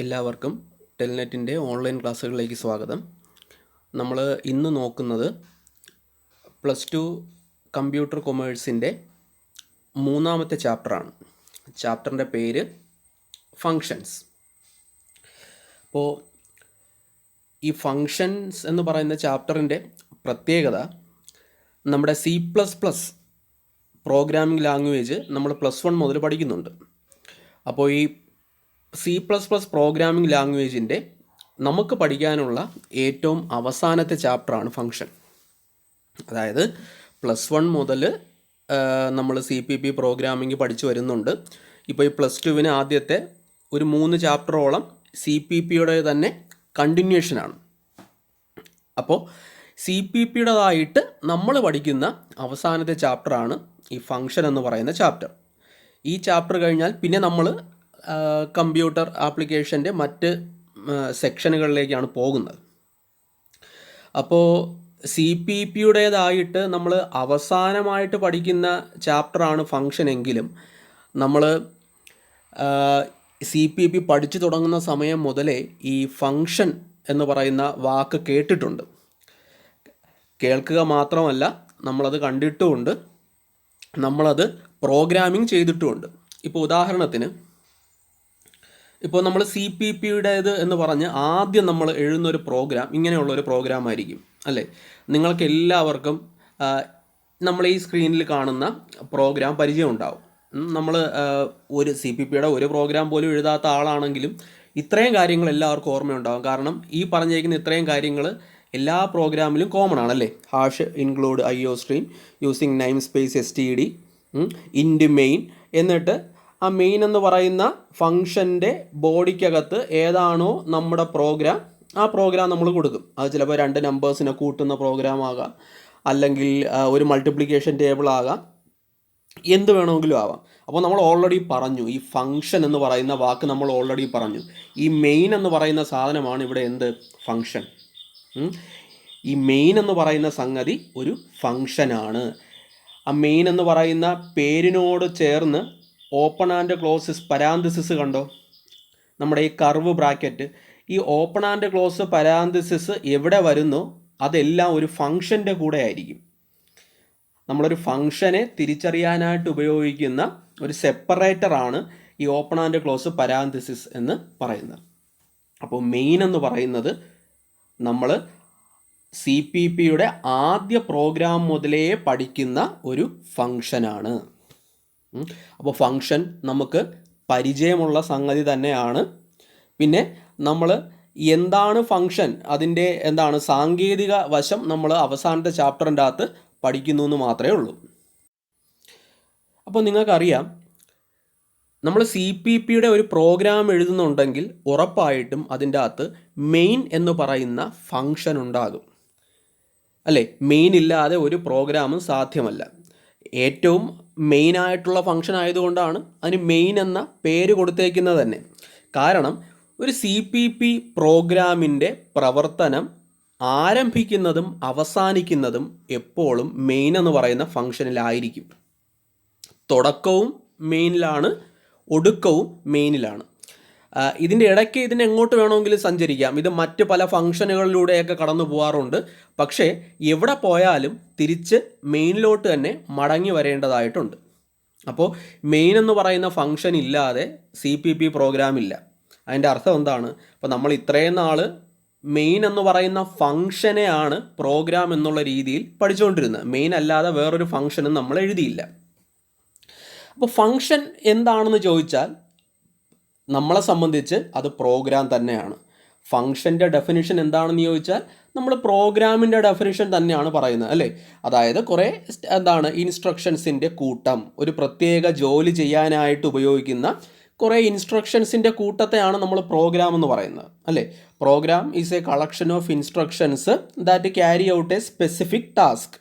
എല്ലാവർക്കും ടെൽനെറ്റിൻ്റെ ഓൺലൈൻ ക്ലാസ്സുകളിലേക്ക് സ്വാഗതം. നമ്മൾ ഇന്ന് നോക്കുന്നത് +2 കമ്പ്യൂട്ടർ കൊമേഴ്സിൻ്റെ മൂന്നാമത്തെ ചാപ്റ്ററാണ്. ചാപ്റ്ററിൻ്റെ പേര് ഫങ്ഷൻസ്. അപ്പോൾ ഈ ഫങ്ഷൻസ് എന്ന് പറയുന്ന ചാപ്റ്ററിൻ്റെ പ്രത്യേകത, നമ്മുടെ C++ പ്രോഗ്രാമിംഗ് ലാംഗ്വേജ് നമ്മൾ +1 മുതൽ പഠിക്കുന്നുണ്ട്. അപ്പോൾ ഈ C++ പ്രോഗ്രാമിംഗ് ലാംഗ്വേജിൻ്റെ നമുക്ക് പഠിക്കാനുള്ള ഏറ്റവും അവസാനത്തെ ചാപ്റ്ററാണ് ഫങ്ഷൻ. അതായത് +1 മുതൽ നമ്മൾ CPP പ്രോഗ്രാമിംഗ് പഠിച്ചു വരുന്നുണ്ട്. ഇപ്പോൾ ഈ +2 ആദ്യത്തെ ഒരു 3 ചാപ്റ്ററോളം CPPയുടെ തന്നെ കണ്ടിന്യൂഷനാണ്. അപ്പോൾ CPPയുടേതായിട്ട് നമ്മൾ പഠിക്കുന്ന അവസാനത്തെ ചാപ്റ്ററാണ് ഈ ഫങ്ഷൻ എന്ന് പറയുന്ന ചാപ്റ്റർ. ഈ ചാപ്റ്റർ കഴിഞ്ഞാൽ പിന്നെ നമ്മൾ കമ്പ്യൂട്ടർ ആപ്ലിക്കേഷൻ്റെ മറ്റ് സെക്ഷനുകളിലേക്കാണ് പോകുന്നത്. അപ്പോൾ CPPയുടേതായിട്ട് നമ്മൾ അവസാനമായിട്ട് പഠിക്കുന്ന ചാപ്റ്ററാണ് ഫങ്ഷൻ എങ്കിലും നമ്മൾ CPP പഠിച്ചു തുടങ്ങുന്ന സമയം മുതലേ ഈ ഫങ്ഷൻ എന്ന് പറയുന്ന വാക്ക് കേട്ടിട്ടുണ്ട്. കേൾക്കുക മാത്രമല്ല, നമ്മളത് കണ്ടിട്ടുമുണ്ട്, നമ്മളത് പ്രോഗ്രാമിംഗ് ചെയ്തിട്ടുമുണ്ട്. ഇപ്പോൾ ഉദാഹരണത്തിന്, ഇപ്പോൾ നമ്മൾ CPPയുടേത് എന്ന് പറഞ്ഞ് ആദ്യം നമ്മൾ എഴുതുന്നൊരു പ്രോഗ്രാം ഇങ്ങനെയുള്ളൊരു പ്രോഗ്രാം ആയിരിക്കും അല്ലേ? നിങ്ങൾക്ക് എല്ലാവർക്കും നമ്മൾ ഈ സ്ക്രീനിൽ കാണുന്ന പ്രോഗ്രാം പരിചയം ഉണ്ടാവും. നമ്മൾ ഒരു CPPയുടെ ഒരു പ്രോഗ്രാം പോലും എഴുതാത്ത ആളാണെങ്കിലും ഇത്രയും കാര്യങ്ങൾ എല്ലാവർക്കും ഓർമ്മയുണ്ടാകും. കാരണം ഈ പറഞ്ഞിരിക്കുന്ന ഇത്രയും കാര്യങ്ങൾ എല്ലാ പ്രോഗ്രാമിലും കോമൺ ആണല്ലേ. Hash include IOStream using name space STD ഇൻറ്റ് main, എന്നിട്ട് ആ മെയിൻ എന്ന് പറയുന്ന ഫങ്ഷൻ്റെ ബോഡിക്കകത്ത് ഏതാണോ നമ്മുടെ പ്രോഗ്രാം, ആ പ്രോഗ്രാം നമ്മൾ കൊടുക്കും. അത് ചിലപ്പോൾ 2 നമ്പേഴ്സിനെ കൂട്ടുന്ന പ്രോഗ്രാം ആകാം, അല്ലെങ്കിൽ ഒരു മൾട്ടിപ്ലിക്കേഷൻ ടേബിൾ ആകാം, എന്ത് വേണമെങ്കിലും ആവാം. അപ്പോൾ നമ്മൾ ഓൾറെഡി പറഞ്ഞു, ഈ ഫങ്ഷൻ എന്ന് പറയുന്ന വാക്ക് നമ്മൾ ഓൾറെഡി പറഞ്ഞു. ഈ മെയിൻ എന്ന് പറയുന്ന സാധനമാണ് ഇവിടെ എന്ത്? ഫങ്ഷൻ. ഈ മെയിൻ എന്ന് പറയുന്ന സംഗതി ഒരു ഫങ്ഷനാണ്. ആ മെയിൻ എന്ന് പറയുന്ന പേരിനോട് ചേർന്ന് ഓപ്പൺ ആൻഡ് ക്ലോസ് പരാന്തസിസ് കണ്ടോ? നമ്മുടെ ഈ കർവ് ബ്രാക്കറ്റ്, ഈ ഓപ്പൺ ആൻഡ് ക്ലോസ് പരാന്തസിസ് എവിടെ വരുന്നോ അതെല്ലാം ഒരു ഫങ്ഷൻ്റെ കൂടെ ആയിരിക്കും. നമ്മളൊരു ഫങ്ഷനെ തിരിച്ചറിയാനായിട്ട് ഉപയോഗിക്കുന്ന ഒരു സെപ്പറേറ്ററാണ് ഈ ഓപ്പൺ ആൻഡ് ക്ലോസ് പരാന്തസിസ് എന്ന് പറയുന്നത്. അപ്പോൾ മെയിൻ എന്ന് പറയുന്നത് നമ്മൾ CPPയുടെ ആദ്യ പ്രോഗ്രാം മുതലേ പഠിക്കുന്ന ഒരു ഫങ്ഷനാണ്. അപ്പോൾ ഫങ്ഷൻ നമുക്ക് പരിചയമുള്ള സംഗതി തന്നെയാണ്. പിന്നെ നമ്മൾ എന്താണ് ഫങ്ഷൻ, അതിൻ്റെ എന്താണ് സാങ്കേതിക വശം നമ്മൾ അവസാനത്തെ ചാപ്റ്ററിൻ്റെ അകത്ത് പഠിക്കുന്നു എന്ന് മാത്രമേ ഉള്ളൂ. അപ്പോൾ നിങ്ങൾക്കറിയാം, നമ്മൾ CPPയുടെ ഒരു പ്രോഗ്രാം എഴുതുന്നുണ്ടെങ്കിൽ ഉറപ്പായിട്ടും അതിൻ്റെ അകത്ത് മെയിൻ എന്ന് പറയുന്ന ഫങ്ഷൻ ഉണ്ടാകും അല്ലേ? മെയിൻ ഇല്ലാതെ ഒരു പ്രോഗ്രാമും സാധ്യമല്ല. ഏറ്റവും മെയിനായിട്ടുള്ള ഫങ്ഷൻ ആയതുകൊണ്ടാണ് അതിന് മെയിൻ എന്ന പേര് കൊടുത്തേക്കുന്നത് തന്നെ. കാരണം ഒരു CPP പ്രോഗ്രാമിൻ്റെ പ്രവർത്തനം ആരംഭിക്കുന്നതും അവസാനിക്കുന്നതും എപ്പോഴും മെയിൻ എന്ന് പറയുന്ന ഫങ്ഷനിലായിരിക്കും. തുടക്കവും മെയിനിലാണ്, ഒടുക്കവും മെയിനിലാണ്. ഇതിൻ്റെ ഇടയ്ക്ക് ഇതിന് എങ്ങോട്ട് വേണമെങ്കിലും സഞ്ചരിക്കാം. ഇത് മറ്റ് പല ഫങ്ഷനുകളിലൂടെയൊക്കെ കടന്നു പോകാറുണ്ട്. പക്ഷേ എവിടെ പോയാലും തിരിച്ച് മെയിനിലോട്ട് തന്നെ മടങ്ങി വരേണ്ടതായിട്ടുണ്ട്. അപ്പോൾ മെയിൻ എന്ന് പറയുന്ന ഫങ്ഷൻ ഇല്ലാതെ CPP പ്രോഗ്രാം ഇല്ല. അതിൻ്റെ അർത്ഥം എന്താണ്? അപ്പോൾ നമ്മൾ ഇത്രയും നാൾ മെയിൻ എന്ന് പറയുന്ന ഫങ്ഷനെയാണ് പ്രോഗ്രാം എന്നുള്ള രീതിയിൽ പഠിച്ചുകൊണ്ടിരുന്നത്. മെയിൻ അല്ലാതെ വേറൊരു ഫങ്ഷനും നമ്മൾ എഴുതിയില്ല. അപ്പോൾ ഫങ്ഷൻ എന്താണെന്ന് ചോദിച്ചാൽ നമ്മളെ സംബന്ധിച്ച് അത് പ്രോഗ്രാം തന്നെയാണ്. ഫങ്ഷൻ്റെ ഡെഫിനിഷൻ എന്താണെന്ന് ചോദിച്ചാൽ നമ്മൾ പ്രോഗ്രാമിൻ്റെ ഡെഫിനിഷൻ തന്നെയാണ് പറയുന്നത് അല്ലേ? അതായത് കുറേ ഇൻസ്ട്രക്ഷൻസിൻ്റെ കൂട്ടം, ഒരു പ്രത്യേക ജോലി ചെയ്യാനായിട്ട് ഉപയോഗിക്കുന്ന കുറേ ഇൻസ്ട്രക്ഷൻസിൻ്റെ കൂട്ടത്തെയാണ് നമ്മൾ പ്രോഗ്രാം എന്ന് പറയുന്നത് അല്ലേ? Program is a collection of instructions that carry out a specific task.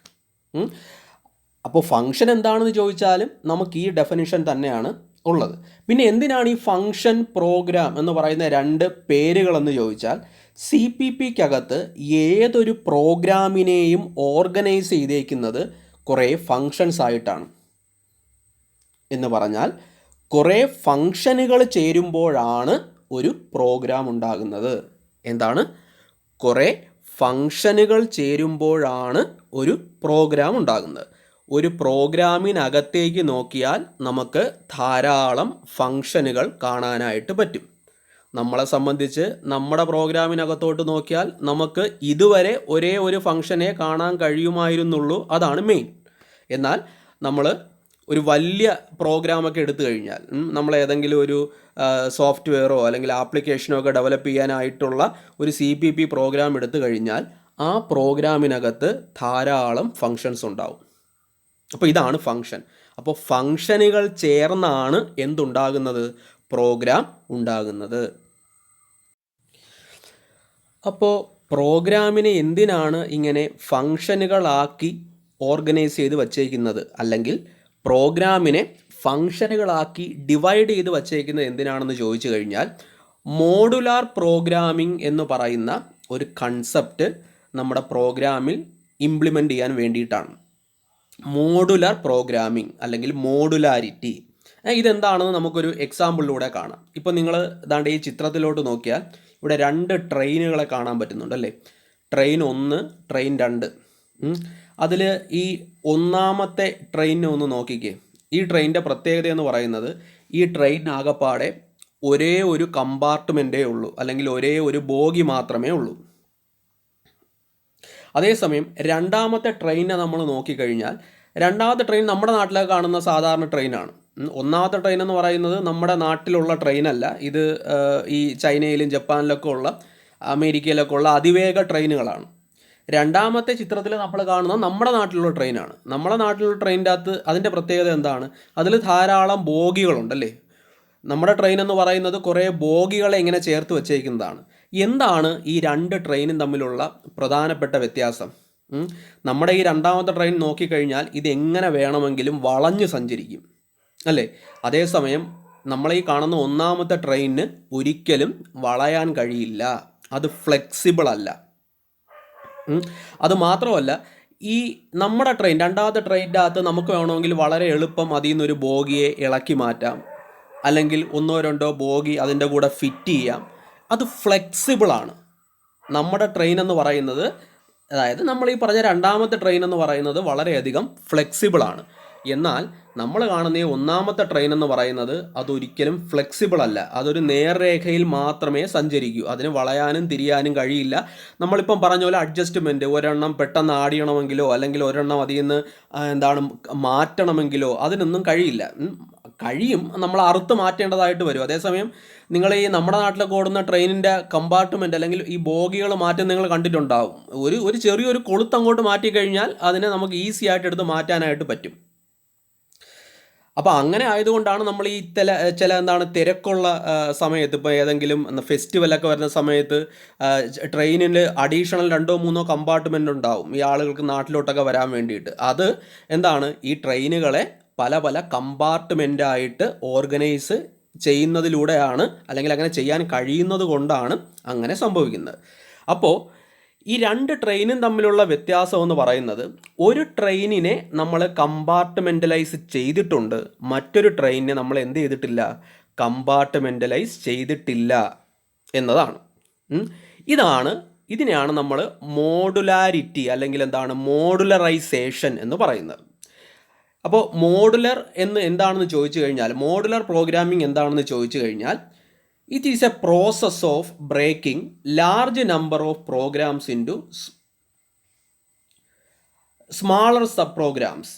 അപ്പോൾ ഫങ്ഷൻ എന്താണെന്ന് ചോദിച്ചാലും നമുക്ക് ഈ ഡെഫിനിഷൻ തന്നെയാണ് ഉള്ളത്. പിന്നെ എന്തിനാണ് ഈ ഫങ്ഷൻ, പ്രോഗ്രാം എന്ന് പറയുന്ന 2 പേരുകളെന്ന് ചോദിച്ചാൽ, CPPക്കകത്ത് ഏതൊരു പ്രോഗ്രാമിനെയും ഓർഗനൈസ് ചെയ്തേക്കുന്നത് കുറേ ഫങ്ഷൻസ് ആയിട്ടാണ്. എന്ന് പറഞ്ഞാൽ കുറേ ഫങ്ഷനുകൾ ചേരുമ്പോഴാണ് ഒരു പ്രോഗ്രാം ഉണ്ടാകുന്നത്. എന്താണ്? കുറേ ഫങ്ഷനുകൾ ചേരുമ്പോഴാണ് ഒരു പ്രോഗ്രാം ഉണ്ടാകുന്നത്. ഒരു പ്രോഗ്രാമിനകത്തേക്ക് നോക്കിയാൽ നമുക്ക് ധാരാളം ഫങ്ഷനുകൾ കാണാനായിട്ട് പറ്റും. നമ്മളെ സംബന്ധിച്ച് നമ്മുടെ പ്രോഗ്രാമിനകത്തോട്ട് നോക്കിയാൽ നമുക്ക് ഇതുവരെ ഒരേ ഒരു ഫങ്ഷനെ കാണാൻ കഴിയുമായിരുന്നുള്ളൂ, അതാണ് മെയിൻ. എന്നാൽ നമ്മൾ ഒരു വലിയ പ്രോഗ്രാമൊക്കെ എടുത്തു കഴിഞ്ഞാൽ, നമ്മൾ ഏതെങ്കിലും ഒരു സോഫ്റ്റ്വെയറോ അല്ലെങ്കിൽ ആപ്ലിക്കേഷനോ ഒക്കെ ഡെവലപ്പ് ചെയ്യാനായിട്ടുള്ള ഒരു CPP പ്രോഗ്രാം എടുത്തു കഴിഞ്ഞാൽ ആ പ്രോഗ്രാമിനകത്ത് ധാരാളം ഫങ്ഷൻസ് ഉണ്ടാവും. അപ്പോൾ ഇതാണ് ഫങ്ഷൻ. അപ്പോൾ ഫങ്ഷനുകൾ ചേർന്നാണ് എന്തുണ്ടാകുന്നത്? പ്രോഗ്രാം ഉണ്ടാകുന്നത്. അപ്പോൾ പ്രോഗ്രാമിനെ എന്തിനാണ് ഇങ്ങനെ ഫങ്ഷനുകളാക്കി ഓർഗനൈസ് ചെയ്ത് വച്ചേക്കുന്നത്, അല്ലെങ്കിൽ പ്രോഗ്രാമിനെ ഫങ്ഷനുകളാക്കി ഡിവൈഡ് ചെയ്ത് വച്ചേക്കുന്നത് എന്തിനാണെന്ന് ചോദിച്ചു കഴിഞ്ഞാൽ, മോഡുലാർ പ്രോഗ്രാമിംഗ് എന്ന് പറയുന്ന ഒരു കൺസെപ്റ്റ് നമ്മുടെ പ്രോഗ്രാമിൽ ഇംപ്ലിമെൻ്റ് ചെയ്യാൻ വേണ്ടിയിട്ടാണ്. മോഡുലാർ പ്രോഗ്രാമിംഗ് അല്ലെങ്കിൽ മോഡുലാരിറ്റി ഇതെന്താണെന്ന് നമുക്കൊരു എക്സാമ്പിളിലൂടെ കാണാം. ഇപ്പോൾ നിങ്ങൾ ദാണ്ട് ഈ ചിത്രത്തിലോട്ട് നോക്കിയാൽ ഇവിടെ 2 ട്രെയിനുകളെ കാണാൻ പറ്റുന്നുണ്ടല്ലേ. Train 1, train 2. അതിൽ ഈ ഒന്നാമത്തെ ട്രെയിനിനെ ഒന്ന് നോക്കിക്കേ. ഈ ട്രെയിനിൻ്റെ പ്രത്യേകത എന്ന് പറയുന്നത്, ഈ ട്രെയിൻ ആകപ്പാടെ ഒരേ ഒരു കമ്പാർട്ട്മെൻറ്റേ ഉള്ളൂ, അല്ലെങ്കിൽ ഒരേ ഒരു ബോഗി മാത്രമേ ഉള്ളൂ. അതേസമയം രണ്ടാമത്തെ ട്രെയിനിനെ നമ്മൾ നോക്കിക്കഴിഞ്ഞാൽ, രണ്ടാമത്തെ ട്രെയിൻ നമ്മുടെ നാട്ടിലൊക്കെ കാണുന്ന സാധാരണ ട്രെയിനാണ്. ഒന്നാമത്തെ ട്രെയിൻ എന്ന് പറയുന്നത് നമ്മുടെ നാട്ടിലുള്ള ട്രെയിനല്ല. ഇത് ഈ ചൈനയിലും ജപ്പാനിലൊക്കെ ഉള്ള, അമേരിക്കയിലൊക്കെ ഉള്ള അതിവേഗ ട്രെയിനുകളാണ്. രണ്ടാമത്തെ ചിത്രത്തിൽ നമ്മൾ കാണുന്നത് നമ്മുടെ നാട്ടിലുള്ള ട്രെയിനാണ്. നമ്മുടെ നാട്ടിലുള്ള ട്രെയിനിൻ്റെ അകത്ത് അതിൻ്റെ പ്രത്യേകത എന്താണ്? അതിൽ ധാരാളം ബോഗികളുണ്ടല്ലേ. നമ്മുടെ ട്രെയിൻ എന്ന് പറയുന്നത് കുറേ ബോഗികളെ ഇങ്ങനെ ചേർത്ത് വെച്ചേക്കുന്നതാണ്. എന്താണ് ഈ 2 ട്രെയിനും തമ്മിലുള്ള പ്രധാനപ്പെട്ട വ്യത്യാസം? നമ്മുടെ ഈ രണ്ടാമത്തെ ട്രെയിൻ നോക്കിക്കഴിഞ്ഞാൽ ഇതെങ്ങനെ വേണമെങ്കിലും വളഞ്ഞ് സഞ്ചരിക്കും അല്ലേ. അതേസമയം നമ്മളീ കാണുന്ന ഒന്നാമത്തെ ട്രെയിനിന് ഒരിക്കലും വളയാൻ കഴിയില്ല, അത് ഫ്ലെക്സിബിൾ അല്ല. അത് മാത്രമല്ല, ഈ നമ്മുടെ ട്രെയിൻ, രണ്ടാമത്തെ ട്രെയിനിൻ്റെ അകത്ത് നമുക്ക് വേണമെങ്കിൽ വളരെ എളുപ്പം അതിൽ നിന്നൊരു ബോഗിയെ ഇളക്കി മാറ്റാം, അല്ലെങ്കിൽ 1-2 ബോഗി അതിൻ്റെ കൂടെ ഫിറ്റ് ചെയ്യാം. അത് ഫ്ലെക്സിബിളാണ്. നമ്മുടെ ട്രെയിൻ എന്ന് പറയുന്നത്, അതായത് നമ്മൾ ഈ പറഞ്ഞ രണ്ടാമത്തെ ട്രെയിൻ എന്ന് പറയുന്നത് വളരെയധികം ഫ്ലെക്സിബിളാണ്. എന്നാൽ നമ്മൾ കാണുന്ന ഈ ഒന്നാമത്തെ ട്രെയിൻ എന്ന് പറയുന്നത് അതൊരിക്കലും ഫ്ലെക്സിബിൾ അല്ല. അതൊരു നേർരേഖയിൽ മാത്രമേ സഞ്ചരിക്കൂ, അതിന് വളയാനും തിരിയാനും കഴിയില്ല. നമ്മളിപ്പം പറഞ്ഞ പോലെ അഡ്ജസ്റ്റ്മെൻറ്റ്, ഒരെണ്ണം പെട്ടെന്ന് ആടിയണമെങ്കിലോ അല്ലെങ്കിൽ ഒരെണ്ണം അതിൽ നിന്ന് മാറ്റണമെങ്കിലോ അതിനൊന്നും കഴിയില്ല. കഴിയും, നമ്മൾ അറുത്ത് മാറ്റേണ്ടതായിട്ട് വരും. അതേസമയം നിങ്ങൾ ഈ നമ്മുടെ നാട്ടിലൊക്കെ ഓടുന്ന ട്രെയിനിൻ്റെ കമ്പാർട്ട്മെൻറ്റ് അല്ലെങ്കിൽ ഈ ബോഗികൾ മാറ്റം നിങ്ങൾ കണ്ടിട്ടുണ്ടാവും. ഒരു ചെറിയൊരു കൊളുത്ത് അങ്ങോട്ട് മാറ്റിക്കഴിഞ്ഞാൽ അതിനെ നമുക്ക് ഈസി ആയിട്ട് എടുത്ത് മാറ്റാനായിട്ട് പറ്റും. അപ്പോൾ അങ്ങനെ ആയതുകൊണ്ടാണ് നമ്മൾ ഈ ചില തിരക്കുള്ള സമയത്ത്, ഇപ്പോൾ ഏതെങ്കിലും ഫെസ്റ്റിവലൊക്കെ വരുന്ന സമയത്ത് ട്രെയിനിൽ അഡീഷണൽ 2-3 കമ്പാർട്ട്മെൻ്റ് ഉണ്ടാവും ഈ ആളുകൾക്ക് നാട്ടിലോട്ടൊക്കെ വരാൻ വേണ്ടിയിട്ട്. അത് ഈ ട്രെയിനുകളെ പല പല കമ്പാർട്ട്മെൻ്റായിട്ട് ഓർഗനൈസ് ചെയ്യുന്നതിലൂടെയാണ്, അല്ലെങ്കിൽ അങ്ങനെ ചെയ്യാൻ കഴിയുന്നത് കൊണ്ടാണ് അങ്ങനെ സംഭവിക്കുന്നത്. അപ്പോൾ ഈ 2 ട്രെയിനും തമ്മിലുള്ള വ്യത്യാസം എന്ന് പറയുന്നത്, ഒരു ട്രെയിനിനെ നമ്മൾ കമ്പാർട്ട്മെൻ്റലൈസ് ചെയ്തിട്ടുണ്ട്, മറ്റൊരു ട്രെയിനിനെ നമ്മൾ എന്ത് ചെയ്തിട്ടില്ല, കമ്പാർട്ട്മെൻ്റലൈസ് ചെയ്തിട്ടില്ല എന്നതാണ്. ഇതിനെയാണ് നമ്മൾ മോഡുലാരിറ്റി അല്ലെങ്കിൽ മോഡുലറൈസേഷൻ എന്ന് പറയുന്നത്. അപ്പോൾ മോഡുലർ എന്താണെന്ന് ചോദിച്ചു കഴിഞ്ഞാൽ, മോഡുലർ പ്രോഗ്രാമിംഗ് എന്താണെന്ന് ചോദിച്ചു കഴിഞ്ഞാൽ, it is a process of breaking large number of programs into smaller subprograms.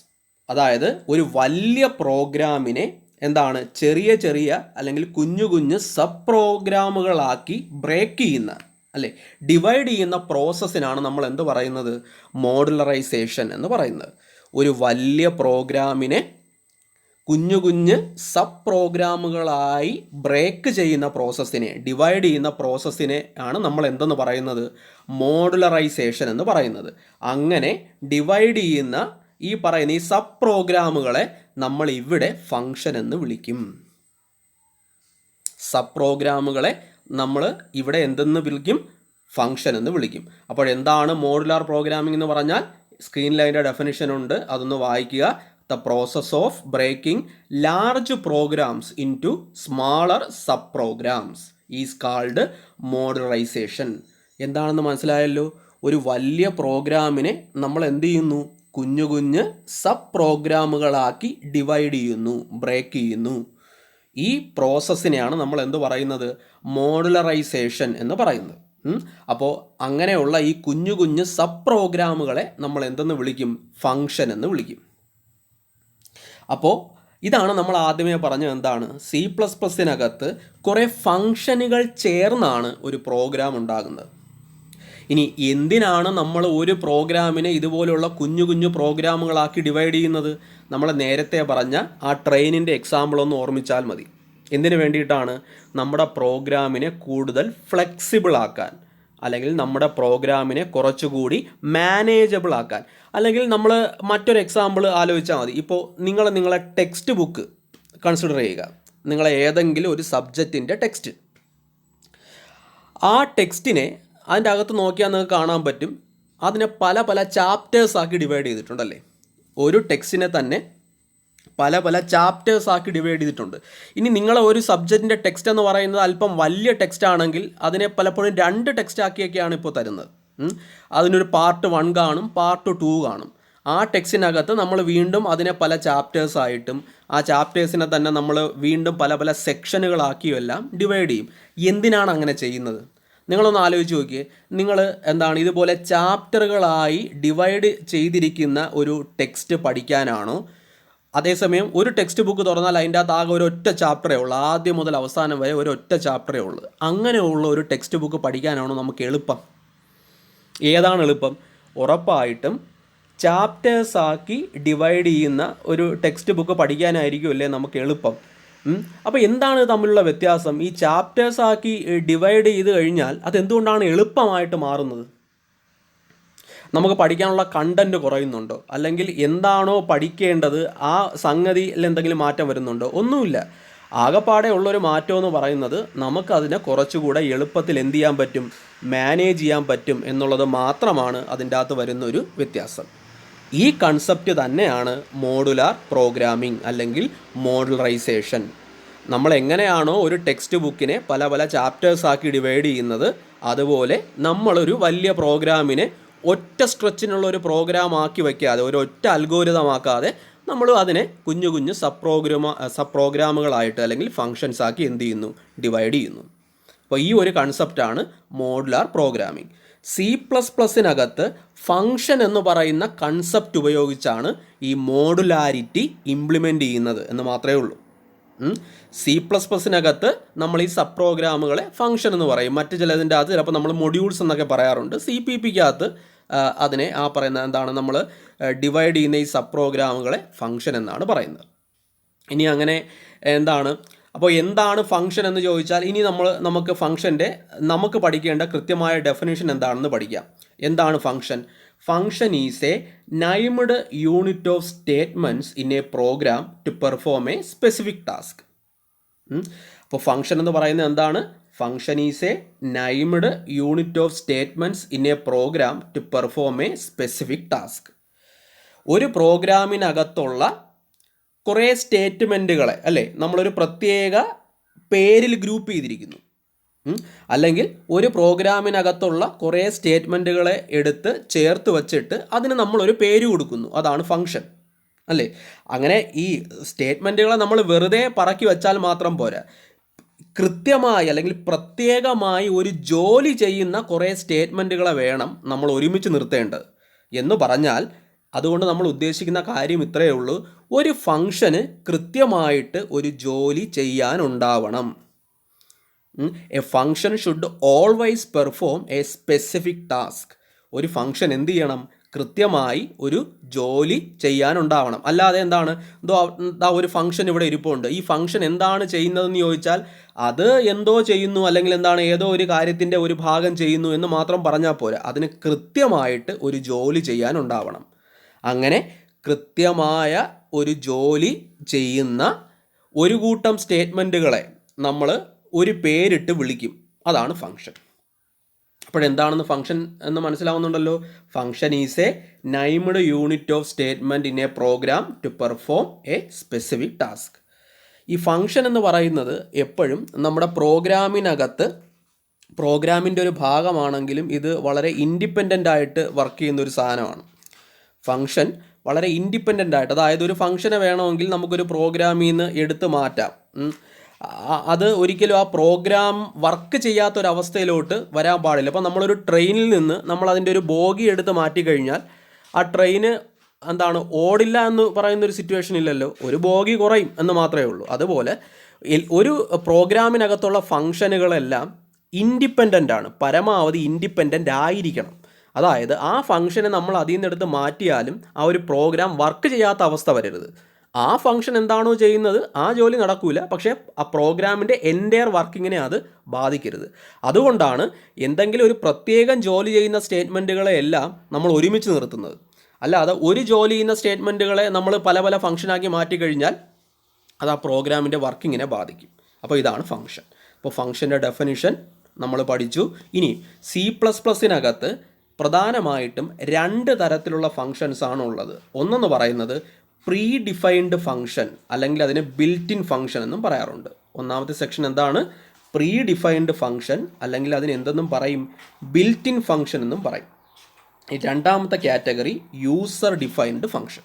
അതായത് ഒരു വലിയ പ്രോഗ്രാമിനെ ചെറിയ അല്ലെങ്കിൽ കുഞ്ഞു സബ് പ്രോഗ്രാമുകളാക്കി ബ്രേക്ക് ചെയ്യുന്ന, അല്ലേ, ഡിവൈഡ് ചെയ്യുന്ന പ്രോസസ്സിനാണ് നമ്മൾ എന്ത് പറയുന്നത്, മോഡുലറൈസേഷൻ എന്ന് പറയുന്നത്. ഒരു വലിയ പ്രോഗ്രാമിനെ കുഞ്ഞു സബ് പ്രോഗ്രാമുകളായി ബ്രേക്ക് ചെയ്യുന്ന പ്രോസസ്സിനെ, ഡിവൈഡ് ചെയ്യുന്ന പ്രോസസ്സിനെ ആണ് നമ്മൾ എന്തെന്ന് പറയുന്നത്, മോഡുലറൈസേഷൻ എന്ന് പറയുന്നത്. അങ്ങനെ ഡിവൈഡ് ചെയ്യുന്ന ഈ സബ് പ്രോഗ്രാമുകളെ നമ്മൾ ഇവിടെ ഫങ്ഷൻ എന്ന് വിളിക്കും. സബ് പ്രോഗ്രാമുകളെ നമ്മൾ ഇവിടെ എന്തെന്ന് വിളിക്കും, ഫങ്ഷൻ എന്ന് വിളിക്കും. അപ്പോൾ എന്താണ് മോഡുലാർ പ്രോഗ്രാമിംഗ് എന്ന് പറഞ്ഞാൽ, സ്ക്രീനിൽ അതിൻ്റെ ഡെഫിനിഷൻ ഉണ്ട്, അതൊന്ന് വായിക്കുക. The process of breaking large programs into smaller sub programs is called modularisation. എന്താണെന്ന് മനസ്സിലായല്ലോ? ഒരു വലിയ പ്രോഗ്രാമിനെ നമ്മൾ എന്ത് ചെയ്യുന്നു? കുഞ്ഞു കുഞ്ഞ് സബ് പ്രോഗ്രാമുകളാക്കി ഡിവൈഡ് ചെയ്യുന്നു, ബ്രേക്ക് ചെയ്യുന്നു. ഈ പ്രോസസ്സിനെയാണ് നമ്മൾ എന്ത് പറയുന്നത്? മോഡുലറൈസേഷൻ എന്ന് പറയുന്നത്. അപ്പോൾ അങ്ങനെയുള്ള ഈ കുഞ്ഞു കുഞ്ഞ് സബ് പ്രോഗ്രാമുകളെ നമ്മൾ എന്തെന്ന് വിളിക്കും? ഫങ്ഷൻ എന്ന് വിളിക്കും. അപ്പോൾ ഇതാണ് നമ്മൾ ആദ്യമേ പറഞ്ഞത്. എന്താണ്? C++നകത്ത് കുറേ ഫങ്ഷനുകൾ ചേർന്നാണ് ഒരു പ്രോഗ്രാം ഉണ്ടാകുന്നത്. ഇനി എന്തിനാണ് നമ്മൾ ഒരു പ്രോഗ്രാമിനെ ഇതുപോലുള്ള കുഞ്ഞു കുഞ്ഞു പ്രോഗ്രാമുകളാക്കി ഡിവൈഡ് ചെയ്യുന്നത്? നമ്മൾ നേരത്തെ പറഞ്ഞ ആ ട്രെയിനിൻ്റെ എക്സാമ്പിൾ ഒന്ന് ഓർമ്മിച്ചാൽ മതി. എന്തിനു വേണ്ടിയിട്ടാണ്? നമ്മുടെ പ്രോഗ്രാമിനെ കൂടുതൽ ഫ്ലെക്സിബിൾ ആക്കാൻ, അല്ലെങ്കിൽ നമ്മുടെ പ്രോഗ്രാമിനെ കുറച്ചുകൂടി മാനേജബിൾ ആക്കാൻ. അല്ലെങ്കിൽ നമ്മൾ മറ്റൊരു എക്സാമ്പിൾ ആലോചിച്ചാൽ മതി. ഇപ്പോൾ നിങ്ങളെ ടെക്സ്റ്റ് ബുക്ക് കൺസിഡർ ചെയ്യുക. നിങ്ങളെ ഏതെങ്കിലും ഒരു സബ്ജക്റ്റിൻ്റെ ടെക്സ്റ്റ്, ആ ടെക്സ്റ്റിനെ അതിൻ്റെ അകത്ത് നോക്കിയാൽ നിങ്ങൾക്ക് കാണാൻ പറ്റും, അതിനെ പല പല ചാപ്റ്റേഴ്സാക്കി ഡിവൈഡ് ചെയ്തിട്ടുണ്ടല്ലേ? ഒരു ടെക്സ്റ്റിനെ തന്നെ പല പല ചാപ്റ്റേഴ്സാക്കി ഡിവൈഡ് ചെയ്തിട്ടുണ്ട്. ഇനി നിങ്ങളെ ഒരു സബ്ജക്റ്റിൻ്റെ ടെക്സ്റ്റ് എന്ന് പറയുന്നത് അല്പം വലിയ ടെക്സ്റ്റ് ആണെങ്കിൽ അതിനെ പലപ്പോഴും 2 ടെക്സ്റ്റ് ആക്കിയൊക്കെയാണ് ഇപ്പോൾ തരുന്നത്. അതിനൊരു പാർട്ട് 1 കാണും, പാർട്ട് 2 കാണും. ആ ടെക്സ്റ്റിനകത്ത് നമ്മൾ വീണ്ടും അതിനെ പല ചാപ്റ്റേഴ്സായിട്ടും ആ ചാപ്റ്റേഴ്സിനെ തന്നെ നമ്മൾ വീണ്ടും പല പല സെക്ഷനുകളാക്കിയും എല്ലാം ഡിവൈഡ് ചെയ്യും. എന്തിനാണ് അങ്ങനെ ചെയ്യുന്നത്? നിങ്ങളൊന്ന് ആലോചിച്ച് നോക്കിയേ. നിങ്ങൾ ഇതുപോലെ ചാപ്റ്ററുകളായി ഡിവൈഡ് ചെയ്തിരിക്കുന്ന ഒരു ടെക്സ്റ്റ് പഠിക്കാനാണോ, അതേസമയം ഒരു ടെക്സ്റ്റ് ബുക്ക് തുറന്നാൽ അതിൻ്റെ അകത്ത് ആകെ ഒരൊറ്റ ചാപ്റ്ററേ ഉള്ളൂ, ആദ്യം മുതൽ അവസാനം വരെ ഒരൊറ്റ ചാപ്റ്ററേ ഉള്ളൂ, അങ്ങനെയുള്ള ഒരു ടെക്സ്റ്റ് ബുക്ക് പഠിക്കാനാണോ നമുക്ക് എളുപ്പം? ഏതാണ് എളുപ്പം? ഉറപ്പായിട്ടും ചാപ്റ്റേഴ്സാക്കി ഡിവൈഡ് ചെയ്യുന്ന ഒരു ടെക്സ്റ്റ് ബുക്ക് പഠിക്കാനായിരിക്കും അല്ലേ നമുക്ക് എളുപ്പം. അപ്പോൾ എന്താണ് തമ്മിലുള്ള വ്യത്യാസം? ഈ ചാപ്റ്റേഴ്സാക്കി ഡിവൈഡ് ചെയ്ത് കഴിഞ്ഞാൽ അതെന്തുകൊണ്ടാണ് എളുപ്പമായിട്ട് മാറുന്നത്? നമുക്ക് പഠിക്കാനുള്ള കണ്ടൻറ്റ് കുറയുന്നുണ്ടോ? അല്ലെങ്കിൽ എന്താണോ പഠിക്കേണ്ടത് ആ സംഗതിയിൽ എന്തെങ്കിലും മാറ്റം വരുന്നുണ്ടോ? ഒന്നുമില്ല. ആകെപ്പാടെ ഉള്ളൊരു മാറ്റം എന്ന് പറയുന്നത് നമുക്കതിനെ കുറച്ചുകൂടെ എളുപ്പത്തിൽ എന്ത് ചെയ്യാൻ പറ്റും? മാനേജ് ചെയ്യാൻ പറ്റും എന്നുള്ളത് മാത്രമാണ് അതിൻ്റെ അകത്ത് വരുന്നൊരു വ്യത്യാസം. ഈ കൺസെപ്റ്റ് തന്നെയാണ് മോഡുലാർ പ്രോഗ്രാമിംഗ് അല്ലെങ്കിൽ മോഡുലറൈസേഷൻ. നമ്മൾ എങ്ങനെയാണോ ഒരു ടെക്സ്റ്റ് ബുക്കിനെ പല പല ചാപ്റ്റേഴ്സാക്കി ഡിവൈഡ് ചെയ്യുന്നത്, അതുപോലെ നമ്മളൊരു വലിയ പ്രോഗ്രാമിനെ ഒറ്റ സ്ട്രെച്ചിനുള്ള ഒരു പ്രോഗ്രാം ആക്കി വയ്ക്കാതെ, ഒരു ഒറ്റ അൽഗോരിതമാക്കാതെ നമ്മൾ അതിനെ കുഞ്ഞു കുഞ്ഞു സബ് പ്രോഗ്രാമുകളായിട്ട് അല്ലെങ്കിൽ ഫങ്ഷൻസ് ആക്കി എന്ത് ചെയ്യുന്നു? ഡിവൈഡ് ചെയ്യുന്നു. അപ്പോൾ ഈ ഒരു കൺസെപ്റ്റാണ് മോഡുലാർ പ്രോഗ്രാമിംഗ്. C++നകത്ത് ഫങ്ഷൻ എന്ന് പറയുന്ന കൺസെപ്റ്റ് ഉപയോഗിച്ചാണ് ഈ മോഡുലാരിറ്റി ഇംപ്ലിമെൻ്റ് ചെയ്യുന്നത് എന്ന് മാത്രമേ ഉള്ളൂ. C++നകത്ത് നമ്മൾ ഈ സബ് പ്രോഗ്രാമുകളെ ഫങ്ഷൻ എന്ന് പറയും. മറ്റ് ചിലതിൻ്റെ അകത്ത് ചിലപ്പോൾ നമ്മൾ മൊഡ്യൂൾസ് എന്നൊക്കെ പറയാറുണ്ട്. CPPക്കകത്ത് അതിനെ ആ പറയുന്ന നമ്മൾ ഡിവൈഡ് ചെയ്യുന്ന ഈ സബ് പ്രോഗ്രാമുകളെ ഫങ്ഷൻ എന്നാണ് പറയുന്നത്. ഇനി അങ്ങനെ അപ്പോൾ എന്താണ് ഫങ്ഷൻ എന്ന് ചോദിച്ചാൽ ഇനി നമുക്ക് ഫങ്ഷൻ്റെ നമുക്ക് പഠിക്കേണ്ട കൃത്യമായ ഡെഫിനേഷൻ എന്താണെന്ന് പഠിക്കാം. എന്താണ് function? Function is a named unit of statements in a program to perform a specific task. അപ്പോൾ ഫങ്ഷൻ എന്ന് പറയുന്നത് എന്താണ്? Function is a named unit of statements in a program to perform a specific task. ഒരു പ്രോഗ്രാമിനകത്തുള്ള കുറേ സ്റ്റേറ്റ്മെൻറ്റുകളെ അല്ലേ നമ്മളൊരു പ്രത്യേക പേരിൽ ഗ്രൂപ്പ് ചെയ്തിരിക്കുന്നു. അല്ലെങ്കിൽ ഒരു പ്രോഗ്രാമിനകത്തുള്ള കുറേ സ്റ്റേറ്റ്മെൻറ്റുകളെ എടുത്ത് ചേർത്ത് വച്ചിട്ട് അതിന് നമ്മളൊരു പേര് കൊടുക്കുന്നു. അതാണ് ഫങ്ഷൻ അല്ലേ? അങ്ങനെ ഈ സ്റ്റേറ്റ്മെൻറ്റുകളെ നമ്മൾ വെറുതെ പറക്കി വെച്ചാൽ മാത്രം പോരാ. കൃത്യമായി അല്ലെങ്കിൽ പ്രത്യേകമായി ഒരു ജോലി ചെയ്യുന്ന കുറേ സ്റ്റേറ്റ്മെൻറ്റുകളെ വേണം നമ്മൾ ഒരുമിച്ച് നിർത്തേണ്ടത്. എന്ന് പറഞ്ഞാൽ അതുകൊണ്ട് നമ്മൾ ഉദ്ദേശിക്കുന്ന കാര്യം ഇത്രയേ ഉള്ളൂ. ഒരു ഫങ്ഷന് കൃത്യമായിട്ട് ഒരു ജോലി ചെയ്യാനുണ്ടാവണം. A function should always perform a specific task. ഒരു ഫങ്ഷൻ എന്ത് ചെയ്യണം? കൃത്യമായി ഒരു ജോലി ചെയ്യാനുണ്ടാവണം. അല്ലാതെ ഒരു ഫങ്ഷൻ ഇവിടെ ഇരിപ്പുണ്ട്, ഈ ഫങ്ഷൻ എന്താണ് ചെയ്യുന്നതെന്ന് ചോദിച്ചാൽ അത് എന്തോ ചെയ്യുന്നു അല്ലെങ്കിൽ ഏതോ ഒരു കാര്യത്തിൻ്റെ ഒരു ഭാഗം ചെയ്യുന്നു എന്ന് മാത്രം പറഞ്ഞാൽ പോരാ. അതിന് കൃത്യമായിട്ട് ഒരു ജോലി ചെയ്യാനുണ്ടാവണം. അങ്ങനെ കൃത്യമായ ഒരു ജോലി ചെയ്യുന്ന ഒരു കൂട്ടം സ്റ്റേറ്റ്മെൻറ്റുകളെ നമ്മൾ ഒരു പേരിട്ട് വിളിക്കും. അതാണ് ഫങ്ഷൻ. അപ്പോഴെന്താണെന്ന് ഫംഗ്ഷൻ എന്ന് മനസ്സിലാവുന്നുണ്ടല്ലോ. Function is a named unit of statement in a program to perform a specific task. ഈ ഫംഗ്ഷൻ എന്ന് പറയുന്നത് എപ്പോഴും നമ്മുടെ പ്രോഗ്രാമിൻ്റെ ഒരു ഭാഗമാണെങ്കിലും ഇത് വളരെ ഇൻഡിപെൻഡൻ്റ് ആയിട്ട് വർക്ക് ചെയ്യുന്ന ഒരു സാധനമാണ്. ഫംഗ്ഷൻ വളരെ ഇൻഡിപെൻഡൻ്റ് ആയിട്ട്, അതായത് ഒരു ഫംഗ്ഷനെ വേണമെങ്കിൽ നമുക്കൊരു പ്രോഗ്രാമിൽ നിന്ന് എടുത്ത് മാറ്റാം. അത് ഒരിക്കലും ആ പ്രോഗ്രാം വർക്ക് ചെയ്യാത്തൊരവസ്ഥയിലോട്ട് വരാൻ പാടില്ല. അപ്പോൾ നമ്മളൊരു ട്രെയിനിൽ നിന്ന് നമ്മൾ അതിൻ്റെ ഒരു ബോഗി എടുത്ത് മാറ്റിക്കഴിഞ്ഞാൽ ആ ട്രെയിന് ഓടില്ല എന്ന് പറയുന്നൊരു സിറ്റുവേഷൻ ഇല്ലല്ലോ, ഒരു ബോഗി കുറയും എന്ന് മാത്രമേ ഉള്ളൂ. അതുപോലെ ഒരു പ്രോഗ്രാമിനകത്തുള്ള ഫംഗ്ഷനുകളെല്ലാം ഇൻഡിപെൻഡൻ്റ് ആണ്, പരമാവധി ഇൻഡിപെൻഡൻ്റ് ആയിരിക്കണം. അതായത് ആ ഫംഗ്ഷനെ നമ്മൾ അതിൽ നിന്നെടുത്ത് മാറ്റിയാലും ആ ഒരു പ്രോഗ്രാം വർക്ക് ചെയ്യാത്ത അവസ്ഥ വരരുത്. ആ ഫംഗ്ഷൻ എന്താണോ ചെയ്യുന്നത് ആ ജോലി നടക്കില്ല, പക്ഷേ ആ പ്രോഗ്രാമിൻ്റെ എൻ്റയർ വർക്കിങ്ങിനെ അത് ബാധിക്കരുത്. അതുകൊണ്ടാണ് എന്തെങ്കിലും ഒരു പ്രത്യേകം ജോലി ചെയ്യുന്ന സ്റ്റേറ്റ്മെൻറ്റുകളെ എല്ലാം നമ്മൾ ഒരുമിച്ച് നിർത്തുന്നത്. അല്ലാതെ ഒരു ജോലി ചെയ്യുന്ന സ്റ്റേറ്റ്മെൻറ്റുകളെ നമ്മൾ പല പല ഫംഗ്ഷനാക്കി മാറ്റിക്കഴിഞ്ഞാൽ അത് ആ പ്രോഗ്രാമിൻ്റെ വർക്കിങ്ങിനെ ബാധിക്കും. അപ്പോൾ ഇതാണ് ഫംഗ്ഷൻ. അപ്പോൾ ഫംഗ്ഷൻ്റെ ഡെഫിനിഷൻ നമ്മൾ പഠിച്ചു. ഇനി C++-നകത്ത് പ്രധാനമായിട്ടും 2 തരത്തിലുള്ള ഫങ്ഷൻസ് ആണ് ഉള്ളത്. ഒന്നെന്ന് പറയുന്നത് പ്രീ ഡിഫൈൻഡ് ഫംഗ്ഷൻ, അല്ലെങ്കിൽ അതിനെ ബിൽറ്റ് ഇൻ ഫംഗ്ഷൻ എന്നും പറയാറുണ്ട്. ഒന്നാമത്തെ സെക്ഷൻ എന്താണ്? പ്രീ ഡിഫൈൻഡ് ഫംഗ്ഷൻ, അല്ലെങ്കിൽ അതിന് എന്തെന്നും പറയും? ബിൽറ്റ് ഇൻ ഫംഗ്ഷൻ എന്നും പറയും. ഈ രണ്ടാമത്തെ കാറ്റഗറി യൂസർ ഡിഫൈൻഡ് ഫംഗ്ഷൻ.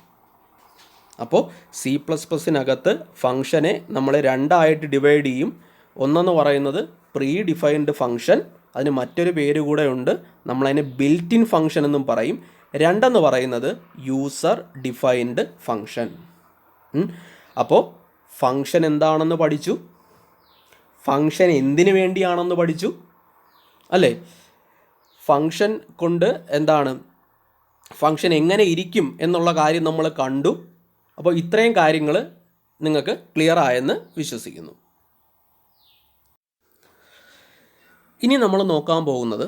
അപ്പോൾ C++-നകത്ത് ഫംഗ്ഷനെ നമ്മൾ 2ആയിട്ട് ഡിവൈഡ് ചെയ്യും. ഒന്നെന്ന് പറയുന്നത് പ്രീ ഡിഫൈൻഡ് ഫംഗ്ഷൻ, അതിന് മറ്റൊരു പേര് കൂടെ ഉണ്ട്, നമ്മളതിനെ ബിൽറ്റ് ഇൻ ഫംഗ്ഷൻ എന്നും പറയും. 2 പറയുന്നത് യൂസർ ഡിഫൈൻഡ് ഫംഗ്ഷൻ. അപ്പോൾ ഫംഗ്ഷൻ എന്താണെന്ന് പഠിച്ചു, ഫംഗ്ഷൻ എന്തിനു വേണ്ടിയാണെന്ന് പഠിച്ചു അല്ലേ, ഫംഗ്ഷൻ കൊണ്ട് ഫംഗ്ഷൻ എങ്ങനെ ഇരിക്കും എന്നുള്ള കാര്യം നമ്മൾ കണ്ടു. അപ്പോൾ ഇത്രയും കാര്യങ്ങൾ നിങ്ങൾക്ക് ക്ലിയർ ആയെന്ന് വിശ്വസിക്കുന്നു. ഇനി നമ്മൾ നോക്കാൻ പോകുന്നത്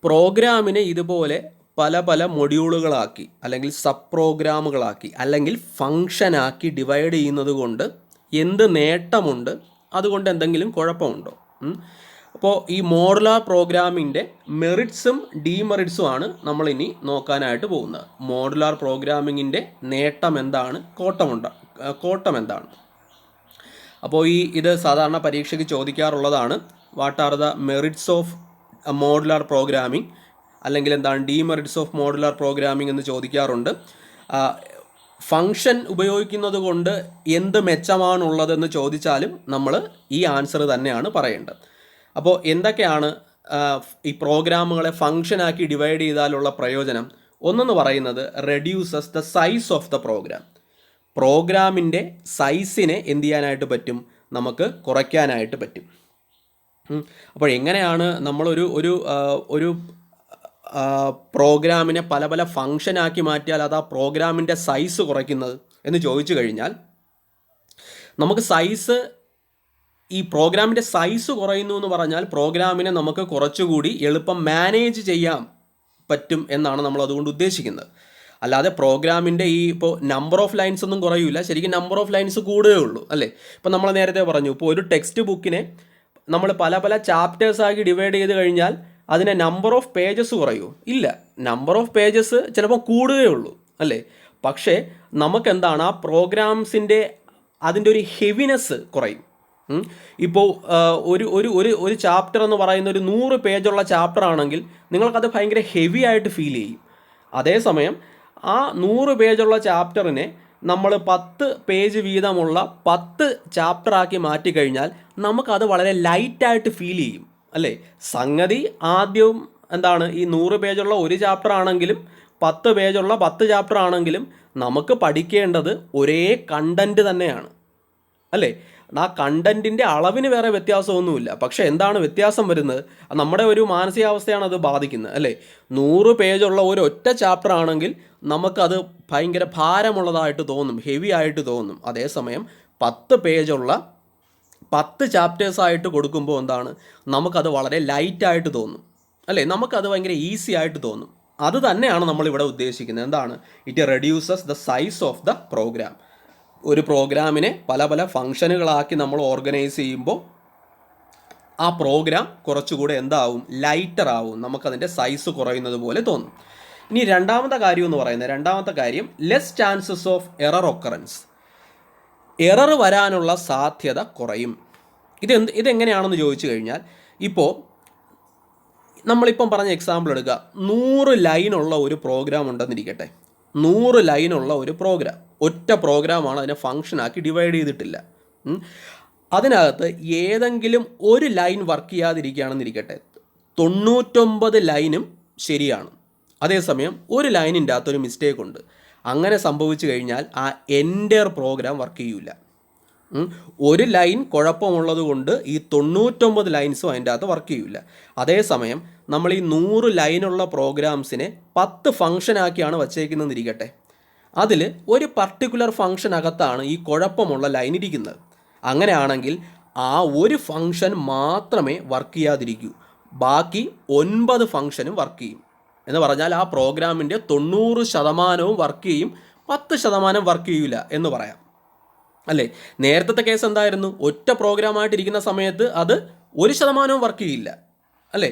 പ്രോഗ്രാമിനെ ഇതുപോലെ പല പല മൊഡ്യൂളുകളാക്കി, അല്ലെങ്കിൽ സബ് പ്രോഗ്രാമുകളാക്കി, അല്ലെങ്കിൽ ഫംഗ്ഷനാക്കി ഡിവൈഡ് ചെയ്യുന്നത് കൊണ്ട് എന്ത് നേട്ടമുണ്ട്, അതുകൊണ്ട് എന്തെങ്കിലും കുഴപ്പമുണ്ടോ? അപ്പോൾ ഈ മോഡുലാർ പ്രോഗ്രാമിൻ്റെ മെറിറ്റ്സും ഡീമെറിറ്റ്സും ആണ് നമ്മളിനി നോക്കാനായിട്ട് പോകുന്നത്. മോഡുലാർ പ്രോഗ്രാമിങ്ങിൻ്റെ നേട്ടം എന്താണ്, കോട്ടം എന്താണ്? അപ്പോൾ ഇത് സാധാരണ പരീക്ഷയ്ക്ക് ചോദിക്കാറുള്ളതാണ്. What are the merits of modular programming, അല്ലെങ്കിൽ ഡീമെറിറ്റ്സ് ഓഫ് മോഡുലാർ പ്രോഗ്രാമിംഗ് എന്ന് ചോദിക്കാറുണ്ട്. ഫംഗ്ഷൻ ഉപയോഗിക്കുന്നത് കൊണ്ട് എന്ത് മെച്ചമാണുള്ളതെന്ന് ചോദിച്ചാലും നമ്മൾ ഈ ആൻസർ തന്നെയാണ് പറയേണ്ടത്. അപ്പോൾ എന്തൊക്കെയാണ് ഈ പ്രോഗ്രാമുകളെ ഫംഗ്ഷനാക്കി ഡിവൈഡ് ചെയ്താലുള്ള പ്രയോജനം? ഒന്നെന്ന് പറയുന്നത് reduces the size of the program. പ്രോഗ്രാമിൻ്റെ സൈസിനെ എന്ത് ചെയ്യാനായിട്ട് പറ്റും? നമുക്ക് കുറയ്ക്കാനായിട്ട് പറ്റും. അപ്പോൾ എങ്ങനെയാണ് നമ്മളൊരു ഒരു പ്രോഗ്രാമിനെ പല പല ഫംഗ്ഷനാക്കി മാറ്റിയാൽ അത് ആ പ്രോഗ്രാമിൻ്റെ സൈസ് കുറയ്ക്കുന്നത് എന്ന് ചോദിച്ചു കഴിഞ്ഞാൽ, നമുക്ക് ഈ പ്രോഗ്രാമിൻ്റെ സൈസ് കുറയുന്നു എന്ന് പറഞ്ഞാൽ പ്രോഗ്രാമിനെ നമുക്ക് കുറച്ചുകൂടി എളുപ്പം മാനേജ് ചെയ്യാൻ പറ്റും എന്നാണ് നമ്മൾ അതുകൊണ്ട് ഉദ്ദേശിക്കുന്നത്. അല്ലാതെ പ്രോഗ്രാമിൻ്റെ ഇപ്പോൾ നമ്പർ ഓഫ് ലൈൻസ് ഒന്നും കുറയില്ല, ശരിക്കും നമ്പർ ഓഫ് ലൈൻസ് കൂടുകയുള്ളൂ അല്ലേ. ഇപ്പോൾ നമ്മൾ നേരത്തെ പറഞ്ഞു, ഇപ്പോൾ ഒരു ടെക്സ്റ്റ് ബുക്കിനെ നമ്മൾ പല പല ചാപ്റ്റേഴ്സാക്കി ഡിവൈഡ് ചെയ്ത് കഴിഞ്ഞാൽ അതിനെ നമ്പർ ഓഫ് പേജസ് കുറയുമോ? ഇല്ല, നമ്പർ ഓഫ് പേജസ് ചിലപ്പോൾ കൂടുകയുള്ളൂ അല്ലേ. പക്ഷേ നമുക്കെന്താണ്, ആ പ്രോഗ്രാംസിൻ്റെ അതിൻ്റെ ഒരു ഹെവിനെസ് കുറയും. ഇപ്പോൾ ഒരു ചാപ്റ്റർ എന്ന് പറയുന്ന ഒരു 100 പേജുള്ള ചാപ്റ്റർ ആണെങ്കിൽ നിങ്ങൾക്കത് ഭയങ്കര ഹെവി ആയിട്ട് ഫീൽ ചെയ്യും. അതേസമയം ആ 100 പേജുള്ള ചാപ്റ്ററിനെ നമ്മൾ 10 പേജ് വീതമുള്ള 10 ചാപ്റ്ററാക്കി മാറ്റിക്കഴിഞ്ഞാൽ നമുക്കത് വളരെ ലൈറ്റായിട്ട് ഫീൽ ചെയ്യും അല്ലേ. സംഗതി ആദ്യവും ഈ 100 പേജുള്ള ഒരു ചാപ്റ്റർ ആണെങ്കിലും 10 പേജുള്ള 10 ചാപ്റ്റർ ആണെങ്കിലും നമുക്ക് പഠിക്കേണ്ടത് ഒരേ കണ്ടൻറ്റ് തന്നെയാണ് അല്ലേ. ആ കണ്ടൻറ്റിൻ്റെ അളവിന് വേറെ വ്യത്യാസമൊന്നുമില്ല. പക്ഷേ എന്താണ് വ്യത്യാസം വരുന്നത്? നമ്മുടെ ഒരു മാനസികാവസ്ഥയാണ് അത് ബാധിക്കുന്നത് അല്ലേ. 100 പേജുള്ള ഒരു ഒറ്റ ചാപ്റ്റർ ആണെങ്കിൽ നമുക്കത് ഭയങ്കര ഭാരമുള്ളതായിട്ട് തോന്നും, ഹെവി ആയിട്ട് തോന്നും. അതേസമയം 10 പേജുള്ള 10 ചാപ്റ്റേഴ്സായിട്ട് കൊടുക്കുമ്പോൾ നമുക്കത് വളരെ ലൈറ്റായിട്ട് തോന്നും അല്ലേ, നമുക്കത് ഭയങ്കര ഈസി ആയിട്ട് തോന്നും. അത് തന്നെയാണ് നമ്മളിവിടെ ഉദ്ദേശിക്കുന്നത്. It reduces the size of the program. ഒരു പ്രോഗ്രാമിനെ പല പല ഫംഗ്ഷനുകളാക്കി നമ്മൾ ഓർഗനൈസ് ചെയ്യുമ്പോൾ ആ പ്രോഗ്രാം കുറച്ചുകൂടെ എന്താവും, ലൈറ്റർ ആവും, നമുക്കതിൻ്റെ സൈസ് കുറയുന്നത് പോലെ തോന്നും. ഇനി രണ്ടാമത്തെ കാര്യം എന്ന് പറയുന്നത്, രണ്ടാമത്തെ കാര്യം less chances of error occurrence. Error വരാനുള്ള സാധ്യത കുറയും. ഇതെങ്ങനെയാണെന്ന് ചോദിച്ചു കഴിഞ്ഞാൽ, ഇപ്പോൾ നമ്മളിപ്പം പറഞ്ഞ എക്സാമ്പിൾ എടുക്കുക. 100 ലൈനുള്ള ഒരു പ്രോഗ്രാം ഉണ്ടെന്നിരിക്കട്ടെ. 100 ലൈനുള്ള ഒരു പ്രോഗ്രാം, ഒറ്റ പ്രോഗ്രാമാണ്, അതിനെ ഫങ്ഷനാക്കി ഡിവൈഡ് ചെയ്തിട്ടില്ല. അതിനകത്ത് ഏതെങ്കിലും ഒരു ലൈൻ വർക്ക് ചെയ്യാതിരിക്കുകയാണെന്നിരിക്കട്ടെ. 99 ലൈനും ശരിയാണ്. അതേസമയം ഒരു ലൈനിൻ്റെ അകത്തൊരു മിസ്റ്റേക്ക് ഉണ്ട്. അങ്ങനെ സംഭവിച്ചു കഴിഞ്ഞാൽ ആ എൻ്റയർ പ്രോഗ്രാം വർക്ക് ചെയ്യില്ല. ഒരു ലൈൻ കുഴപ്പമുള്ളത് കൊണ്ട് ഈ 99 ലൈൻസും അതിൻ്റെ അകത്ത് വർക്ക് ചെയ്യില്ല. അതേസമയം നമ്മൾ ഈ 100 ലൈനുള്ള പ്രോഗ്രാംസിനെ 10 ഫംഗ്ഷനാക്കിയാണ് വച്ചേക്കുന്നതെന്നിരിക്കട്ടെ. അതിൽ ഒരു പർട്ടിക്കുലർ ഫംഗ്ഷനകത്താണ് ഈ കുഴപ്പമുള്ള ലൈൻ ഇരിക്കുന്നത്. അങ്ങനെയാണെങ്കിൽ ആ ഒരു ഫംഗ്ഷൻ മാത്രമേ വർക്ക് ചെയ്യാതിരിക്കൂ, ബാക്കി 9 ഫംഗ്ഷനും വർക്ക് ചെയ്യും. എന്ന് പറഞ്ഞാൽ ആ പ്രോഗ്രാമിൻ്റെ 90% വർക്ക് ചെയ്യും, 10% വർക്ക് ചെയ്യില്ല എന്ന് പറയാം, അല്ലേ? നേരത്തെ കേസ് എന്തായിരുന്നു? ഒറ്റ പ്രോഗ്രാമായിട്ടിരിക്കുന്ന സമയത്ത് അത് 1% വർക്ക് ചെയ്യില്ല, അല്ലേ?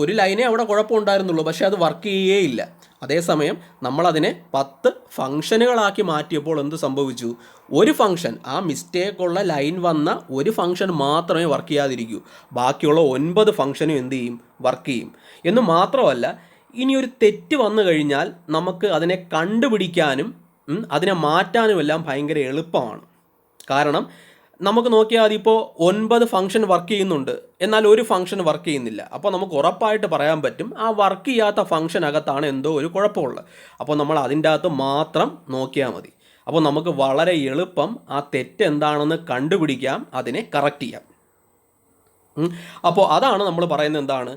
ഒരു ലൈനേ അവിടെ കുഴപ്പമുണ്ടായിരുന്നുള്ളൂ, പക്ഷേ അത് വർക്ക് ചെയ്യുകയില്ല. അതേസമയം നമ്മളതിനെ 10 ഫംഗ്ഷനുകളാക്കി മാറ്റിയപ്പോൾ എന്ത് സംഭവിച്ചു? ഒരു ഫംഗ്ഷൻ, ആ മിസ്റ്റേക്കുള്ള ലൈൻ വന്ന ഒരു ഫംഗ്ഷൻ മാത്രമേ വർക്ക് ചെയ്യാതിരിക്കൂ, ബാക്കിയുള്ള 9 ഫംഗ്ഷനും എന്ത് ചെയ്യും? വർക്ക് ചെയ്യും. എന്ന് മാത്രമല്ല, ഇനി ഒരു തെറ്റ് വന്നു കഴിഞ്ഞാൽ നമുക്ക് അതിനെ കണ്ടുപിടിക്കാനും അതിനെ മാറ്റാനുമെല്ലാം ഭയങ്കര എളുപ്പമാണ്. കാരണം നമുക്ക് നോക്കിയാൽ അതിപ്പോൾ 9 ഫംഗ്ഷൻ വർക്ക് ചെയ്യുന്നുണ്ട്, എന്നാൽ ഒരു ഫംഗ്ഷൻ വർക്ക് ചെയ്യുന്നില്ല. അപ്പോൾ നമുക്ക് ഉറപ്പായിട്ട് പറയാൻ പറ്റും ആ വർക്ക് ചെയ്യാത്ത ഫംഗ്ഷനകത്താണ് എന്തോ ഒരു കുഴപ്പമുള്ളത്. അപ്പോൾ നമ്മൾ അതിൻ്റെ അകത്ത് മാത്രം നോക്കിയാൽ മതി. അപ്പോൾ നമുക്ക് വളരെ എളുപ്പം ആ തെറ്റ് എന്താണെന്ന് കണ്ടുപിടിക്കാം, അതിനെ കറക്റ്റ് ചെയ്യാം. അപ്പോൾ അതാണ് നമ്മൾ പറയുന്നത് എന്താണ്?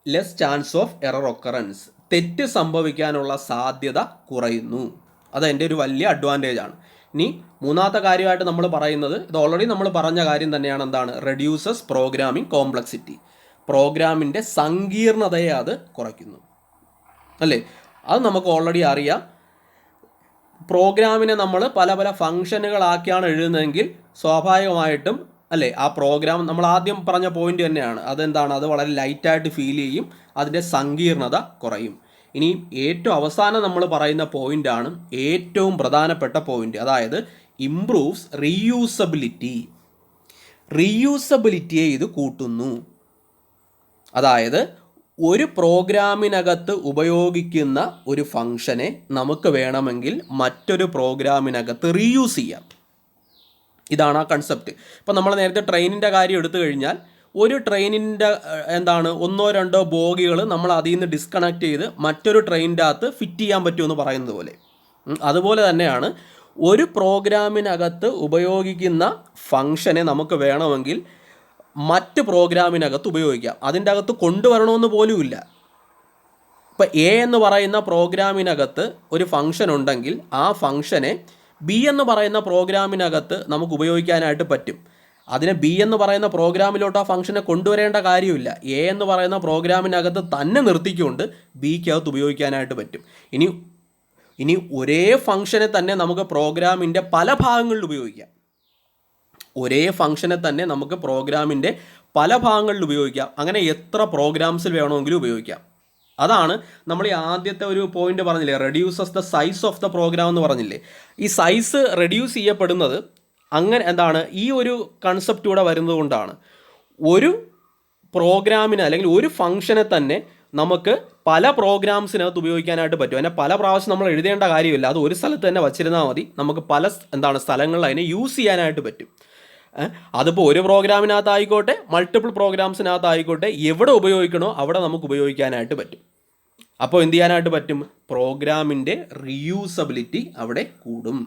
Less chance of error occurrence. തെറ്റ് സംഭവിക്കാനുള്ള സാധ്യത കുറയുന്നു. അതെൻ്റെ ഒരു വലിയ അഡ്വാൻറ്റേജ് ആണ്. ഇനി മൂന്നാമത്തെ കാര്യമായിട്ട് നമ്മൾ പറയുന്നത്, ഇത് ഓൾറെഡി നമ്മൾ പറഞ്ഞ കാര്യം തന്നെയാണ്, എന്താണ്? Reduces programming complexity. പ്രോഗ്രാമിൻ്റെ സങ്കീർണതയെ അത് കുറയ്ക്കുന്നു, അല്ലേ? അത് നമുക്ക് ഓൾറെഡി അറിയാം. പ്രോഗ്രാമിനെ നമ്മൾ പല പല ഫംഗ്ഷനുകളാക്കിയാണ് എഴുതുന്നതെങ്കിൽ സ്വാഭാവികമായിട്ടും, അല്ലേ, ആ പ്രോഗ്രാം നമ്മൾ ആദ്യം പറഞ്ഞ പോയിന്റ് തന്നെയാണ്. അതെന്താണ്? അത് വളരെ ലൈറ്റായിട്ട് ഫീൽ ചെയ്യും, അതിൻ്റെ സങ്കീർണത കുറയും. ഇനി ഏറ്റവും അവസാനം നമ്മൾ പറയുന്ന പോയിൻ്റാണ് ഏറ്റവും പ്രധാനപ്പെട്ട പോയിൻ്റ്, അതായത് ഇംപ്രൂവ്സ് റീയൂസബിലിറ്റി. റീയൂസബിലിറ്റിയെ ഇത് കൂട്ടുന്നു. അതായത് ഒരു പ്രോഗ്രാമിനകത്ത് ഉപയോഗിക്കുന്ന ഒരു ഫംഗ്ഷനെ നമുക്ക് വേണമെങ്കിൽ മറ്റൊരു പ്രോഗ്രാമിനകത്ത് റീയൂസ് ചെയ്യാം. ഇതാണ് ആ കൺസെപ്റ്റ്. ഇപ്പം നമ്മൾ നേരത്തെ ട്രെയിനിൻ്റെ കാര്യം എടുത്തു കഴിഞ്ഞാൽ, ഒരു ട്രെയിനിൻ്റെ എന്താണ് 1-2 ബോഗികൾ നമ്മൾ അതിൽ നിന്ന് ഡിസ്കണക്ട് ചെയ്ത് മറ്റൊരു ട്രെയിനിൻ്റെ അകത്ത് ഫിറ്റ് ചെയ്യാൻ പറ്റുമെന്ന് പറയുന്നത് പോലെ, അതുപോലെ തന്നെയാണ് ഒരു പ്രോഗ്രാമിനകത്ത് ഉപയോഗിക്കുന്ന ഫംഗ്ഷനെ നമുക്ക് വേണമെങ്കിൽ മറ്റ് പ്രോഗ്രാമിനകത്ത് ഉപയോഗിക്കാം. അതിൻ്റെ അകത്ത് കൊണ്ടുവരണമെന്ന് പോലുമില്ല. ഇപ്പം എ എന്ന് പറയുന്ന പ്രോഗ്രാമിനകത്ത് ഒരു ഫംഗ്ഷൻ ഉണ്ടെങ്കിൽ ആ ഫംഗ്ഷനെ ബി എന്ന് പറയുന്ന പ്രോഗ്രാമിനകത്ത് നമുക്ക് ഉപയോഗിക്കാനായിട്ട് പറ്റും. അതിനെ ബി എന്ന് പറയുന്ന പ്രോഗ്രാമിലോട്ട് ആ ഫംഗ്ഷനെ കൊണ്ടുവരേണ്ട കാര്യമില്ല. എ എന്ന് പറയുന്ന പ്രോഗ്രാമിനകത്ത് തന്നെ നിർത്തിക്കൊണ്ട് ബിക്കകത്ത് ഉപയോഗിക്കാനായിട്ട് പറ്റും. ഇനി ഒരേ ഫംഗ്ഷനെ തന്നെ നമുക്ക് പ്രോഗ്രാമിൻ്റെ പല ഭാഗങ്ങളിൽ ഉപയോഗിക്കാം. ഒരേ ഫംഗ്ഷനെ തന്നെ നമുക്ക് പ്രോഗ്രാമിൻ്റെ പല ഭാഗങ്ങളിൽ ഉപയോഗിക്കാം. അങ്ങനെ എത്ര പ്രോഗ്രാംസിൽ വേണമെങ്കിലും ഉപയോഗിക്കാം. അതാണ് നമ്മൾ ഈ ആദ്യത്തെ ഒരു പോയിന്റ് പറഞ്ഞില്ലേ, reduces the size of the program എന്ന് പറഞ്ഞില്ലേ. ഈ സൈസ് റെഡ്യൂസ് ചെയ്യപ്പെടുന്നത് അങ്ങനെ എന്താണ്, ഈ ഒരു കൺസെപ്റ്റ് കൂടെ വരുന്നത് കൊണ്ടാണ്. ഒരു പ്രോഗ്രാമിന് അല്ലെങ്കിൽ ഒരു ഫംഗ്ഷനെ തന്നെ നമുക്ക് പല പ്രോഗ്രാംസിനകത്ത് ഉപയോഗിക്കാനായിട്ട് പറ്റും. അതിനെ പല പ്രാവശ്യം നമ്മൾ എഴുതേണ്ട കാര്യമില്ല. അത് ഒരു സ്ഥലത്ത് തന്നെ വച്ചിരുന്നാൽ മതി. നമുക്ക് പല സ്ഥലങ്ങളിൽ അതിനെ യൂസ് ചെയ്യാനായിട്ട് പറ്റും. അതിപ്പോൾ ഒരു പ്രോഗ്രാമിനകത്തായിക്കോട്ടെ, മൾട്ടിപ്പിൾ പ്രോഗ്രാംസിനകത്തായിക്കോട്ടെ, എവിടെ ഉപയോഗിക്കണോ അവിടെ നമുക്ക് ഉപയോഗിക്കാനായിട്ട് പറ്റും. അപ്പോൾ എന്ത് ചെയ്യാനായിട്ട് പറ്റും? പ്രോഗ്രാമിൻ്റെ റീയൂസബിലിറ്റി അവിടെ കൂടും.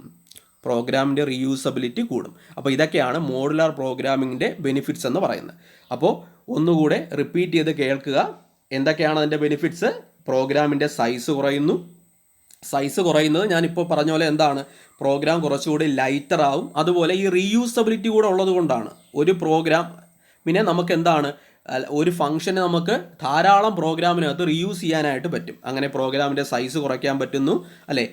പ്രോഗ്രാമിൻ്റെ റീയൂസബിലിറ്റി കൂടും. അപ്പോൾ ഇതൊക്കെയാണ് മോഡുലാർ പ്രോഗ്രാമിങ്ങിൻ്റെ ബെനിഫിറ്റ്സ് എന്ന് പറയുന്നത്. അപ്പോൾ ഒന്നുകൂടെ റിപ്പീറ്റ് ചെയ്ത് കേൾക്കുക. എന്തൊക്കെയാണ് അതിൻ്റെ ബെനിഫിറ്റ്സ്? പ്രോഗ്രാമിൻ്റെ സൈസ് കുറയുന്നു. സൈസ് കുറയുന്നത് ഞാനിപ്പോൾ പറഞ്ഞ പോലെ എന്താണ്, പ്രോഗ്രാം കുറച്ചുകൂടി ലൈറ്റർ ആവും. അതുപോലെ ഈ റീയൂസബിലിറ്റി കൂടെ ഉള്ളത് കൊണ്ടാണ് ഒരു പ്രോഗ്രാമിനെ നമുക്ക് എന്താണ്, ഒരു ഫംഗ്ഷനെ നമുക്ക് ധാരാളം പ്രോഗ്രാമിനകത്ത് റീയൂസ് ചെയ്യാനായിട്ട് പറ്റും. അങ്ങനെ പ്രോഗ്രാമിൻ്റെ സൈസ് കുറയ്ക്കാൻ പറ്റുന്നു, അല്ലേ?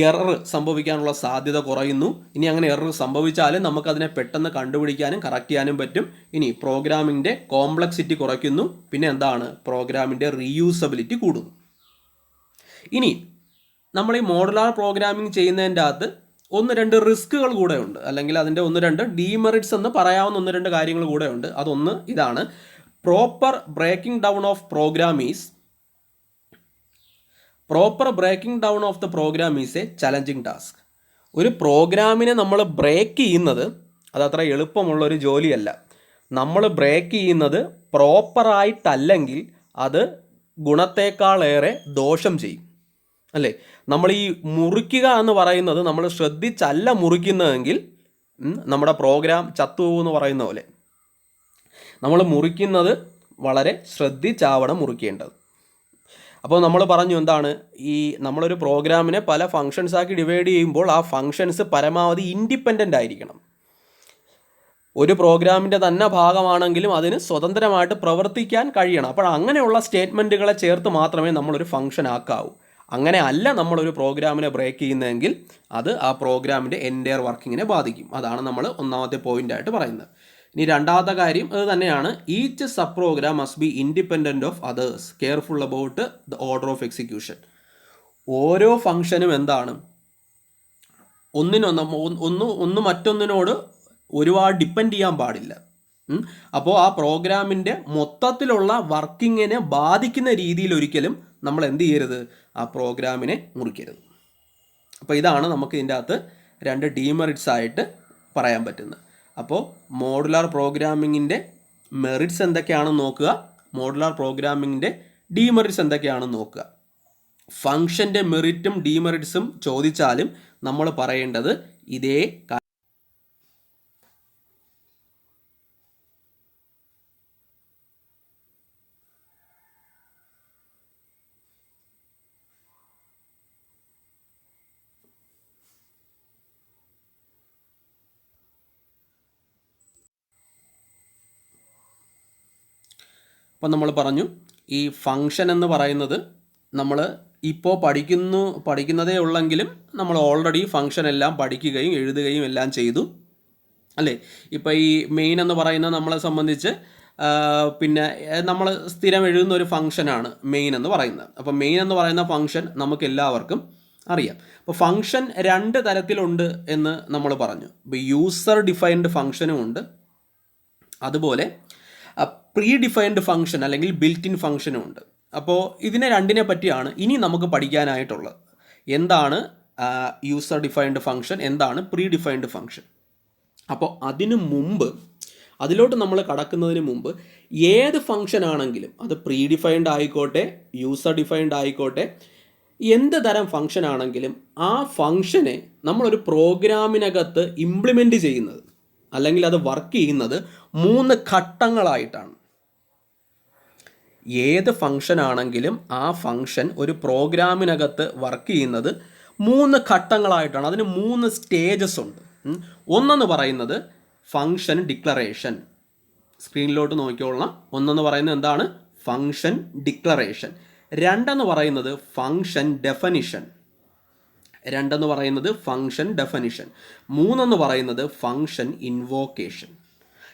എറർ സംഭവിക്കാനുള്ള സാധ്യത കുറയുന്നു. ഇനി അങ്ങനെ എറർ സംഭവിച്ചാലും നമുക്കതിനെ പെട്ടെന്ന് കണ്ടുപിടിക്കാനും കറക്റ്റ് ചെയ്യാനും പറ്റും. ഇനി പ്രോഗ്രാമിൻ്റെ കോംപ്ലക്സിറ്റി കുറയ്ക്കുന്നു. പിന്നെ എന്താണ്, പ്രോഗ്രാമിൻ്റെ റീയൂസബിലിറ്റി കൂടുന്നു. ഇനി നമ്മൾ ഈ മോഡുലാർ പ്രോഗ്രാമിംഗ് ചെയ്യുന്നതിൻ്റെ അകത്ത് 1-2 റിസ്കുകൾ കൂടെ ഉണ്ട്, അല്ലെങ്കിൽ അതിൻ്റെ 1-2 ഡീമെറിറ്റ്സ് എന്ന് പറയാവുന്ന 1-2 കാര്യങ്ങൾ കൂടെ ഉണ്ട്. അതൊന്ന് ഇതാണ്: proper breaking down of the program is a challenging task. ഒരു പ്രോഗ്രാമിനെ നമ്മൾ ബ്രേക്ക് ചെയ്യുന്നത് അതത്ര എളുപ്പമുള്ളൊരു ജോലിയല്ല. നമ്മൾ ബ്രേക്ക് ചെയ്യുന്നത് പ്രോപ്പറായിട്ടല്ലെങ്കിൽ അത് ഗുണത്തേക്കാളേറെ ദോഷം ചെയ്യും, അല്ലേ? നമ്മൾ ഈ മുറിക്കുക എന്ന് പറയുന്നത് നമ്മൾ ശ്രദ്ധിച്ചല്ല മുറിക്കുന്നതെങ്കിൽ നമ്മുടെ പ്രോഗ്രാം ചത്തുപോകുമെന്ന് പറയുന്ന പോലെ നമ്മൾ മുറിക്കുന്നത് വളരെ ശ്രദ്ധിച്ചാവണം മുറിക്കേണ്ടത്. അപ്പോൾ നമ്മൾ പറഞ്ഞു എന്താണ്, ഈ നമ്മളൊരു പ്രോഗ്രാമിനെ പല ഫങ്ഷൻസ് ആക്കി ഡിവൈഡ് ചെയ്യുമ്പോൾ ആ ഫങ്ഷൻസ് പരമാവധി ഇൻഡിപെൻഡൻ്റ് ആയിരിക്കണം. ഒരു പ്രോഗ്രാമിൻ്റെ തന്നെ ഭാഗമാണെങ്കിലും അതിന് സ്വതന്ത്രമായിട്ട് പ്രവർത്തിക്കാൻ കഴിയണം. അപ്പോൾ അങ്ങനെയുള്ള സ്റ്റേറ്റ്മെൻറ്റുകളെ ചേർത്ത് മാത്രമേ നമ്മളൊരു ഫങ്ഷൻ ആക്കാവൂ. അങ്ങനെ അല്ല നമ്മളൊരു പ്രോഗ്രാമിനെ ബ്രേക്ക് ചെയ്യുന്നതെങ്കിൽ അത് ആ പ്രോഗ്രാമിൻ്റെ എൻറ്റയർ വർക്കിങ്ങിനെ ബാധിക്കും. അതാണ് നമ്മൾ ഒന്നാമത്തെ പോയിൻ്റായിട്ട് പറയുന്നത്. ഇനി രണ്ടാമത്തെ കാര്യം അത് തന്നെയാണ്: each sub programme must be independent of others, careful about the order of execution. ഓരോ ഫങ്ഷനും എന്താണ്, ഒന്ന് മറ്റൊന്നിനോട് ഒരുപാട് ഡിപ്പെൻഡ് ചെയ്യാൻ പാടില്ല. അപ്പോൾ ആ പ്രോഗ്രാമിൻ്റെ മൊത്തത്തിലുള്ള വർക്കിങ്ങിനെ ബാധിക്കുന്ന രീതിയിൽ ഒരിക്കലും നമ്മൾ എന്ത് ചെയ്യരുത്, ആ പ്രോഗ്രാമിനെ മുറിക്കരുത്. അപ്പോൾ ഇതാണ് നമുക്ക് ഇതിൻ്റെ അകത്ത് 2 ഡീമെറിറ്റ്സ് ആയിട്ട് പറയാൻ പറ്റുന്നത്. അപ്പോൾ മോഡുലാർ പ്രോഗ്രാമിങ്ങിൻ്റെ മെറിറ്റ്സ് എന്തൊക്കെയാണെന്ന് നോക്കുക, മോഡുലാർ പ്രോഗ്രാമിങ്ങിൻ്റെ ഡീമെറിറ്റ്സ് എന്തൊക്കെയാണെന്ന് നോക്കുക. ഫങ്ഷൻ്റെ മെറിറ്റും ഡീമെറിറ്റ്സും ചോദിച്ചാലും നമ്മൾ പറയേണ്ടത് ഇതേ അപ്പം നമ്മൾ പറഞ്ഞു ഈ ഫങ്ഷൻ എന്ന് പറയുന്നത് നമ്മൾ ഇപ്പോൾ പഠിക്കുന്നതേ ഉള്ളെങ്കിലും നമ്മൾ ഓൾറെഡി ഫങ്ഷൻ എല്ലാം പഠിക്കുകയും എഴുതുകയും എല്ലാം ചെയ്തു, അല്ലേ? ഇപ്പോൾ ഈ മെയിൻ എന്ന് പറയുന്നത് നമ്മളെ സംബന്ധിച്ച് പിന്നെ നമ്മൾ സ്ഥിരം എഴുതുന്ന ഒരു ഫങ്ഷനാണ് മെയിൻ എന്ന് പറയുന്നത്. അപ്പോൾ മെയിൻ എന്ന് പറയുന്ന ഫങ്ഷൻ നമുക്ക് എല്ലാവർക്കും അറിയാം. അപ്പോൾ ഫങ്ഷൻ 2 തരത്തിലുണ്ട് എന്ന് നമ്മൾ പറഞ്ഞു. ഇപ്പോൾ യൂസർ ഡിഫൈൻഡ് ഫങ്ഷനും ഉണ്ട്, അതുപോലെ പ്രീ ഡിഫൈൻഡ് ഫങ്ഷൻ അല്ലെങ്കിൽ ബിൽറ്റ് ഇൻ ഫങ്ഷനും ഉണ്ട്. അപ്പോൾ ഇതിനെ രണ്ടിനെ പറ്റിയാണ് ഇനി നമുക്ക് പഠിക്കാനായിട്ടുള്ളത്. എന്താണ് യൂസർ ഡിഫൈൻഡ് ഫങ്ഷൻ, എന്താണ് പ്രീ ഡിഫൈൻഡ് ഫങ്ഷൻ? അപ്പോൾ അതിലോട്ട് നമ്മൾ കടക്കുന്നതിന് മുമ്പ് ഏത് ഫങ്ഷൻ ആണെങ്കിലും അത് പ്രീ ഡിഫൈൻഡ് ആയിക്കോട്ടെ യൂസർ ഡിഫൈൻഡ് ആയിക്കോട്ടെ എന്ത് തരം ഫങ്ഷൻ ആണെങ്കിലും ആ ഫങ്ഷനെ നമ്മളൊരു പ്രോഗ്രാമിനകത്ത് ഇംപ്ലിമെൻറ്റ് ചെയ്യുന്നത് അല്ലെങ്കിൽ അത് വർക്ക് ചെയ്യുന്നത് 3 ഘട്ടങ്ങളായിട്ടാണ്. ഏത് ഫങ്ഷൻ ആണെങ്കിലും ആ ഫങ്ഷൻ ഒരു പ്രോഗ്രാമിനകത്ത് വർക്ക് ചെയ്യുന്നത് 3 ഘട്ടങ്ങളായിട്ടാണ്. അതിന് 3 സ്റ്റേജസ് ഉണ്ട്. ഒന്നെന്ന് പറയുന്നത് ഫങ്ഷൻ ഡിക്ലറേഷൻ. സ്ക്രീനിലോട്ട് നോക്കിക്കോളാം. ഒന്നെന്ന് പറയുന്നത് എന്താണ്, ഫങ്ഷൻ ഡിക്ലറേഷൻ. രണ്ടെന്ന് പറയുന്നത് ഫങ്ഷൻ ഡെഫനിഷൻ. മൂന്നെന്ന് പറയുന്നത് ഫങ്ഷൻ ഇൻവോക്കേഷൻ.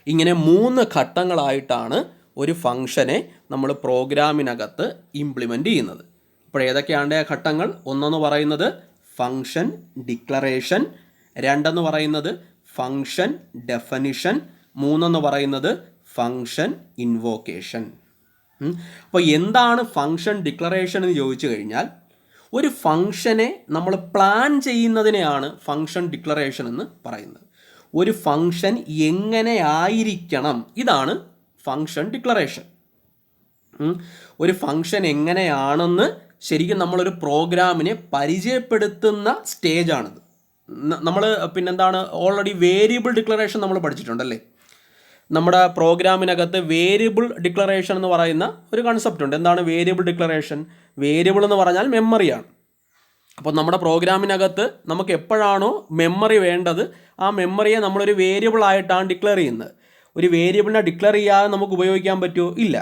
ഇങ്ങനെ 3 ഘട്ടങ്ങളായിട്ടാണ് ഒരു ഫങ്ഷനെ നമ്മൾ പ്രോഗ്രാമിനകത്ത് ഇംപ്ലിമെൻ്റ് ചെയ്യുന്നത്. അപ്പോൾ ഏതൊക്കെയാണ് ആ ഘട്ടങ്ങൾ? ഒന്നെന്ന് പറയുന്നത് ഫങ്ഷൻ ഡിക്ലറേഷൻ, രണ്ടെന്ന് പറയുന്നത് ഫങ്ഷൻ ഡെഫനിഷൻ, മൂന്നെന്ന് പറയുന്നത് ഫങ്ഷൻ ഇൻവോക്കേഷൻ. അപ്പോൾ എന്താണ് ഫങ്ഷൻ ഡിക്ലറേഷൻ എന്ന് ചോദിച്ചു കഴിഞ്ഞാൽ ഒരു ഫങ്ഷനെ നമ്മൾ പ്ലാൻ ചെയ്യുന്നതിനെയാണ് ഫങ്ഷൻ ഡിക്ലറേഷൻ എന്ന് പറയുന്നത്. ഒരു ഫങ്ഷൻ എങ്ങനെ ആയിരിക്കണം, ഇതാണ് ഫങ്ഷൻ ഡിക്ലറേഷൻ. ഒരു ഫങ്ഷൻ എങ്ങനെയാണെന്ന് ശരിക്കും നമ്മളൊരു പ്രോഗ്രാമിനെ പരിചയപ്പെടുത്തുന്ന സ്റ്റേജാണിത്. നമ്മൾ പിന്നെന്താണ് ഓൾറെഡി വേരിയബിൾ ഡിക്ലറേഷൻ നമ്മൾ പഠിച്ചിട്ടുണ്ടല്ലേ. നമ്മുടെ പ്രോഗ്രാമിനകത്ത് വേരിയബിൾ ഡിക്ലറേഷൻ എന്ന് പറയുന്ന ഒരു കൺസെപ്റ്റ് ഉണ്ട്. എന്താണ് വേരിയബിൾ ഡിക്ലറേഷൻ? വേരിയബിൾ എന്ന് പറഞ്ഞാൽ മെമ്മറിയാണ്. അപ്പോൾ നമ്മുടെ പ്രോഗ്രാമിനകത്ത് നമുക്ക് എപ്പോഴാണോ മെമ്മറി വേണ്ടത് ആ മെമ്മറിയെ നമ്മളൊരു വേരിയബിൾ ആയിട്ടാണ് ഡിക്ലെയർ ചെയ്യുന്നത്. ഒരു വേരിയബിളിനെ ഡിക്ലെയർ ചെയ്യാതെ നമുക്ക് ഉപയോഗിക്കാൻ പറ്റുമോ? ഇല്ല.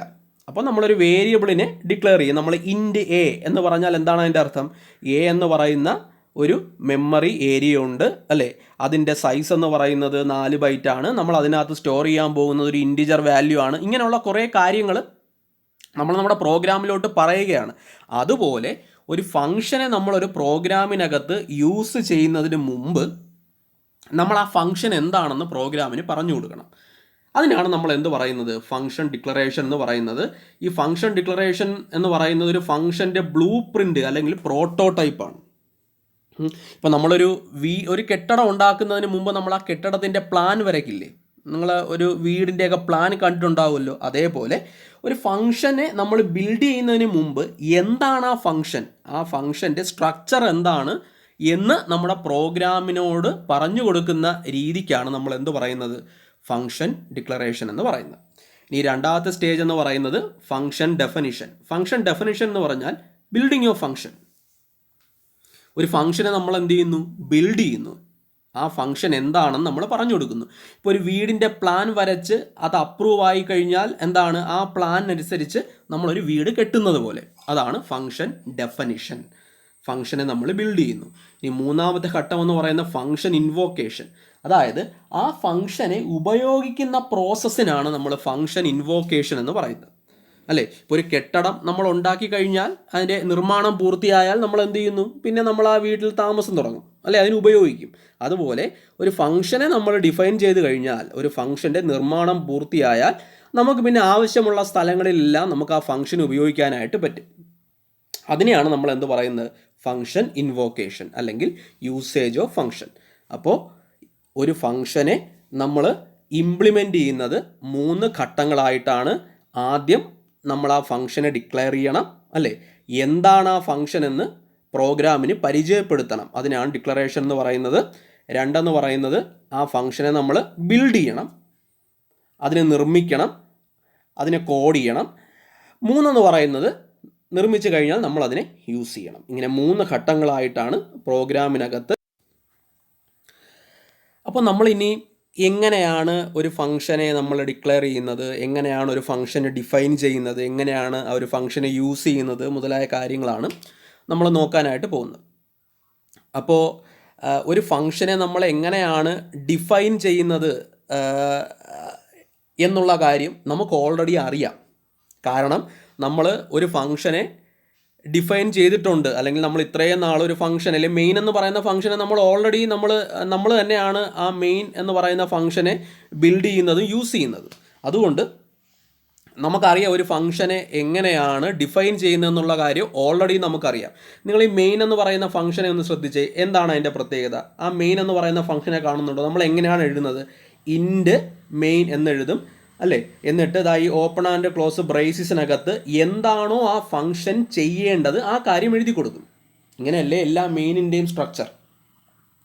അപ്പോൾ നമ്മളൊരു വേരിയബിളിനെ ഡിക്ലെയർ ചെയ്യും. നമ്മൾ ഇൻറ്റ് എ എന്ന് പറഞ്ഞാൽ എന്താണ് അതിൻ്റെ അർത്ഥം? എ എന്ന് പറയുന്ന ഒരു മെമ്മറി ഏരിയ ഉണ്ട് അല്ലേ, അതിൻ്റെ സൈസ് എന്ന് പറയുന്നത് 4 ബൈറ്റാണ്, നമ്മൾ അതിനകത്ത് സ്റ്റോർ ചെയ്യാൻ പോകുന്നത് ഒരു ഇൻറ്റിജർ വാല്യൂ ആണ്. ഇങ്ങനെയുള്ള കുറേ കാര്യങ്ങൾ നമ്മൾ നമ്മുടെ പ്രോഗ്രാമിലോട്ട് പറയുകയാണ്. അതുപോലെ ഒരു ഫംഗ്ഷനെ നമ്മളൊരു പ്രോഗ്രാമിനകത്ത് യൂസ് ചെയ്യുന്നതിന് മുമ്പ് നമ്മൾ ആ ഫംഗ്ഷൻ എന്താണെന്ന് പ്രോഗ്രാമിന് പറഞ്ഞു കൊടുക്കണം. അതിനാണ് നമ്മൾ എന്ത് പറയുന്നത്, ഫംഗ്ഷൻ ഡിക്ലറേഷൻ എന്ന് പറയുന്നത്. ഈ ഫംഗ്ഷൻ ഡിക്ലറേഷൻ എന്ന് പറയുന്നത് ഒരു ഫംഗ്ഷൻ്റെ ബ്ലൂ പ്രിൻ്റ് അല്ലെങ്കിൽ പ്രോട്ടോടൈപ്പാണ്. ഇപ്പോൾ നമ്മളൊരു ഒരു കെട്ടിടം ഉണ്ടാക്കുന്നതിന് മുമ്പ് നമ്മൾ ആ കെട്ടിടത്തിൻ്റെ പ്ലാൻ വരയ്ക്കില്ലേ, നിങ്ങൾ ഒരു വീടിൻ്റെയൊക്കെ പ്ലാൻ കണ്ടിട്ടുണ്ടാവുമല്ലോ. അതേപോലെ ഒരു ഫംഗ്ഷനെ നമ്മൾ ബിൽഡ് ചെയ്യുന്നതിന് മുമ്പ് എന്താണ് ആ ഫംഗ്ഷൻ്റെ സ്ട്രക്ചർ എന്താണ് എന്ന് നമ്മുടെ പ്രോഗ്രാമിനോട് പറഞ്ഞു കൊടുക്കുന്ന രീതിക്കാണ് നമ്മൾ എന്ത് പറയുന്നത്, ഫംഗ്ഷൻ ഡിക്ലറേഷൻ എന്ന് പറയുന്നത്. ഇനി രണ്ടാമത്തെ സ്റ്റേജ് എന്ന് പറയുന്നത് ഫംഗ്ഷൻ ഡെഫിനിഷൻ. ഫംഗ്ഷൻ ഡെഫിനിഷൻ എന്ന് പറഞ്ഞാൽ ബിൽഡിംഗ് ഓഫ് ഫംഗ്ഷൻ. ഒരു ഫംഗ്ഷനെ നമ്മൾ എന്ത് ചെയ്യുന്നു, ബിൽഡ് ചെയ്യുന്നു. ആ ഫംഗ്ഷൻ എന്താണെന്ന് നമ്മൾ പറഞ്ഞു കൊടുക്കുന്നു. ഇപ്പോൾ ഒരു വീടിൻ്റെ പ്ലാൻ വരച്ച് അത് അപ്രൂവ് ആയി കഴിഞ്ഞാൽ എന്താണ്, ആ പ്ലാനനുസരിച്ച് നമ്മളൊരു വീട് കെട്ടുന്നത് പോലെ, അതാണ് ഫംഗ്ഷൻ ഡെഫിനിഷൻ. ഫംഗ്ഷനെ നമ്മൾ ബിൽഡ് ചെയ്യുന്നു. ഇനി മൂന്നാമത്തെ ഘട്ടം എന്ന് പറയുന്ന ഫംഗ്ഷൻ ഇൻവോക്കേഷൻ. അതായത് ആ ഫംഗ്ഷനെ ഉപയോഗിക്കുന്ന പ്രോസസ്സിനാണ് നമ്മൾ ഫംഗ്ഷൻ ഇൻവോക്കേഷൻ എന്ന് പറയുന്നത് അല്ലേ. ഇപ്പോൾ ഒരു കെട്ടിടം നമ്മൾ ഉണ്ടാക്കി കഴിഞ്ഞാൽ അതിൻ്റെ നിർമ്മാണം പൂർത്തിയായാൽ നമ്മൾ എന്ത് ചെയ്യുന്നു, പിന്നെ നമ്മൾ ആ വീട്ടിൽ താമസം തുടങ്ങും അല്ലേ, അതിന് ഉപയോഗിക്കും. അതുപോലെ ഒരു ഫംഗ്ഷനെ നമ്മൾ ഡിഫൈൻ ചെയ്ത് കഴിഞ്ഞാൽ, ഒരു ഫംഗ്ഷൻ്റെ നിർമ്മാണം പൂർത്തിയായാൽ നമുക്ക് പിന്നെ ആവശ്യമുള്ള സ്ഥലങ്ങളിലെല്ലാം നമുക്ക് ആ ഫംഗ്ഷൻ ഉപയോഗിക്കാനായിട്ട് പറ്റും. അതിനെയാണ് നമ്മൾ എന്ത് പറയുന്നത്, ഫംഗ്ഷൻ ഇൻവോക്കേഷൻ അല്ലെങ്കിൽ യൂസേജ് ഓഫ് ഫംഗ്ഷൻ. അപ്പോൾ ഒരു ഫംഗ്ഷനെ നമ്മൾ ഇംപ്ലിമെൻ്റ് ചെയ്യുന്നത് 3 ഘട്ടങ്ങളായിട്ടാണ്. ആദ്യം നമ്മൾ ആ ഫംഗ്ഷനെ ഡിക്ലെയർ ചെയ്യണം അല്ലേ, എന്താണ് ആ ഫംഗ്ഷൻ എന്ന് പ്രോഗ്രാമിന് പരിചയപ്പെടുത്തണം, അതിനാണ് ഡിക്ലറേഷൻ എന്ന് പറയുന്നത്. രണ്ടെന്ന് പറയുന്നത് ആ ഫംഗ്ഷനെ നമ്മൾ ബിൽഡ് ചെയ്യണം, അതിനെ നിർമ്മിക്കണം, അതിനെ കോഡ് ചെയ്യണം. മൂന്നെന്ന് പറയുന്നത് നിർമ്മിച്ചു കഴിഞ്ഞാൽ നമ്മൾ അതിനെ യൂസ് ചെയ്യണം. ഇങ്ങനെ 3 ഘട്ടങ്ങളായിട്ടാണ് പ്രോഗ്രാമിനകത്ത്. അപ്പോൾ നമ്മളിനി എങ്ങനെയാണ് ഒരു ഫംഗ്ഷനെ നമ്മൾ ഡിക്ലെയർ ചെയ്യുന്നത്, എങ്ങനെയാണ് ഒരു ഫംഗ്ഷനെ ഡിഫൈൻ ചെയ്യുന്നത്, എങ്ങനെയാണ് ആ ഒരു ഫംഗ്ഷനെ യൂസ് ചെയ്യുന്നത് മുതലായ കാര്യങ്ങളാണ് നമ്മൾ നോക്കാനായിട്ട് പോകുന്നത്. അപ്പോൾ ഒരു ഫംഗ്ഷനെ നമ്മൾ എങ്ങനെയാണ് ഡിഫൈൻ ചെയ്യുന്നത് എന്നുള്ള കാര്യം നമുക്ക് ഓൾറെഡി അറിയാം. കാരണം നമ്മൾ ഒരു ഫംഗ്ഷനെ ഡിഫൈൻ ചെയ്തിട്ടുണ്ട്, അല്ലെങ്കിൽ നമ്മൾ ഇത്രയും നാളൊരു ഫംഗ്ഷൻ അല്ലെങ്കിൽ മെയിൻ എന്ന് പറയുന്ന ഫംഗ്ഷനെ നമ്മൾ ഓൾറെഡി നമ്മൾ തന്നെയാണ് ആ മെയിൻ എന്ന് പറയുന്ന ഫംഗ്ഷനെ ബിൽഡ് ചെയ്യുന്നതും യൂസ് ചെയ്യുന്നത്. അതുകൊണ്ട് നമുക്കറിയാം ഒരു ഫംഗ്ഷനെ എങ്ങനെയാണ് ഡിഫൈൻ ചെയ്യുന്നതെന്നുള്ള കാര്യം ഓൾറെഡി നമുക്കറിയാം. നിങ്ങൾ ഈ മെയിൻ എന്ന് പറയുന്ന ഫംഗ്ഷനെ ഒന്ന് ശ്രദ്ധിച്ചേ, എന്താണ് അതിൻ്റെ പ്രത്യേകത? ആ മെയിൻ എന്ന് പറയുന്ന ഫംഗ്ഷനെ കാണുന്നുണ്ടോ? നമ്മൾ എങ്ങനെയാണ് എഴുതുന്നത്? ഇൻഡ് മെയിൻ എന്നെഴുതും അല്ലേ. എന്നിട്ട് ഈ ഓപ്പൺ ആൻഡ് ക്ലോസ് ബ്രേസിസിനകത്ത് എന്താണോ ആ ഫംഗ്ഷൻ ചെയ്യേണ്ടത് ആ കാര്യം എഴുതി കൊടുക്കും. ഇങ്ങനെയല്ലേ എല്ലാ മെയിനിൻ്റെയും സ്ട്രക്ചർ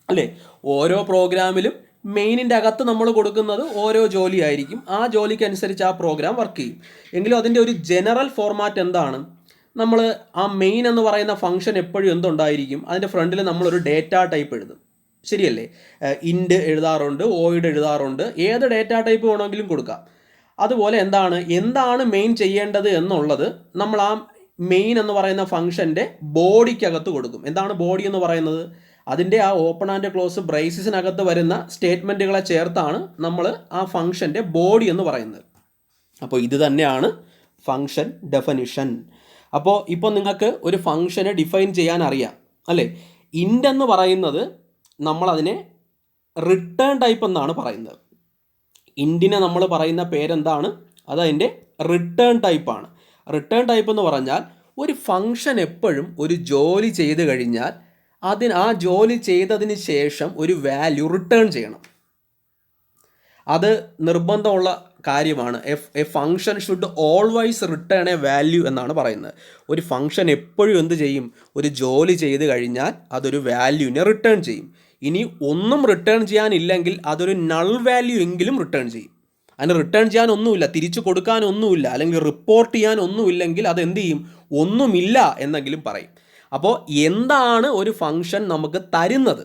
അല്ലേ. ഓരോ പ്രോഗ്രാമിലും മെയിനിൻ്റെ അകത്ത് നമ്മൾ കൊടുക്കുന്നത് ഓരോ ജോലി ആയിരിക്കും. ആ ജോലിക്ക് അനുസരിച്ച് ആ പ്രോഗ്രാം വർക്ക് ചെയ്യും. എങ്കിലും അതിൻ്റെ ഒരു ജനറൽ ഫോർമാറ്റ് എന്താണ്? നമ്മൾ ആ മെയിൻ എന്ന് പറയുന്ന ഫംഗ്ഷൻ എപ്പോഴും എന്തുണ്ടായിരിക്കും, അതിൻ്റെ ഫ്രണ്ടിൽ നമ്മളൊരു ഡേറ്റ ടൈപ്പ് എഴുതും, ശരിയല്ലേ. ഇൻഡ് എഴുതാറുണ്ട്, ഓയിഡ് എഴുതാറുണ്ട്, ഏത് ഡേറ്റ ടൈപ്പ് വേണമെങ്കിലും കൊടുക്കാം. അതുപോലെ എന്താണ് മെയിൻ ചെയ്യേണ്ടത് എന്നുള്ളത് നമ്മൾ ആ മെയിൻ എന്ന് പറയുന്ന ഫംഗ്ഷൻ്റെ ബോഡിക്കകത്ത് കൊടുക്കും. എന്താണ് ബോഡി എന്ന് പറയുന്നത്? അതിൻ്റെ ആ ഓപ്പൺ ആൻഡ് ക്ലോസ് ബ്രേസിസിനകത്ത് വരുന്ന സ്റ്റേറ്റ്മെൻറ്റുകളെ ചേർത്താണ് നമ്മൾ ആ ഫംഗ്ഷൻ്റെ ബോഡി എന്ന് പറയുന്നത്. അപ്പോൾ ഇത് തന്നെയാണ് ഫംഗ്ഷൻ ഡെഫിനിഷൻ. അപ്പോൾ ഇപ്പോൾ നിങ്ങൾക്ക് ഒരു ഫംഗ്ഷനെ ഡിഫൈൻ ചെയ്യാൻ അറിയാം അല്ലേ. ഇൻഡ് എന്ന് പറയുന്നത് നമ്മളതിനെ റിട്ടേൺ ടൈപ്പ് എന്നാണ് പറയുന്നത്. ഇൻഡിനെ നമ്മൾ പറയുന്ന പേരെന്താണ്? അതതിൻ്റെ റിട്ടേൺ ടൈപ്പാണ്. റിട്ടേൺ ടൈപ്പ് എന്ന് പറഞ്ഞാൽ ഒരു ഫംഗ്ഷൻ എപ്പോഴും ഒരു ജോലി ചെയ്ത് കഴിഞ്ഞാൽ ആ ജോലി ചെയ്തതിന് ശേഷം ഒരു വാല്യൂ റിട്ടേൺ ചെയ്യണം. അത് നിർബന്ധമുള്ള കാര്യമാണ്. A function should always return A value എന്നാണ് പറയുന്നത്. ഒരു ഫംഗ്ഷൻ എപ്പോഴും എന്ത് ചെയ്യും? ഒരു ജോലി ചെയ്ത് കഴിഞ്ഞാൽ അതൊരു വാല്യൂവിനെ റിട്ടേൺ ചെയ്യും. ഇനി ഒന്നും റിട്ടേൺ ചെയ്യാനില്ലെങ്കിൽ അതൊരു നൾ വാല്യൂ എങ്കിലും റിട്ടേൺ ചെയ്യും. അതിന് റിട്ടേൺ ചെയ്യാനൊന്നുമില്ല, തിരിച്ചു കൊടുക്കാനൊന്നുമില്ല, അല്ലെങ്കിൽ റിപ്പോർട്ട് ചെയ്യാനൊന്നുമില്ലെങ്കിൽ അതെന്ത് ചെയ്യും? ഒന്നുമില്ല എന്നെങ്കിലും പറയും. അപ്പോൾ എന്താണ് ഒരു ഫംഗ്ഷൻ നമുക്ക് തരുന്നത്?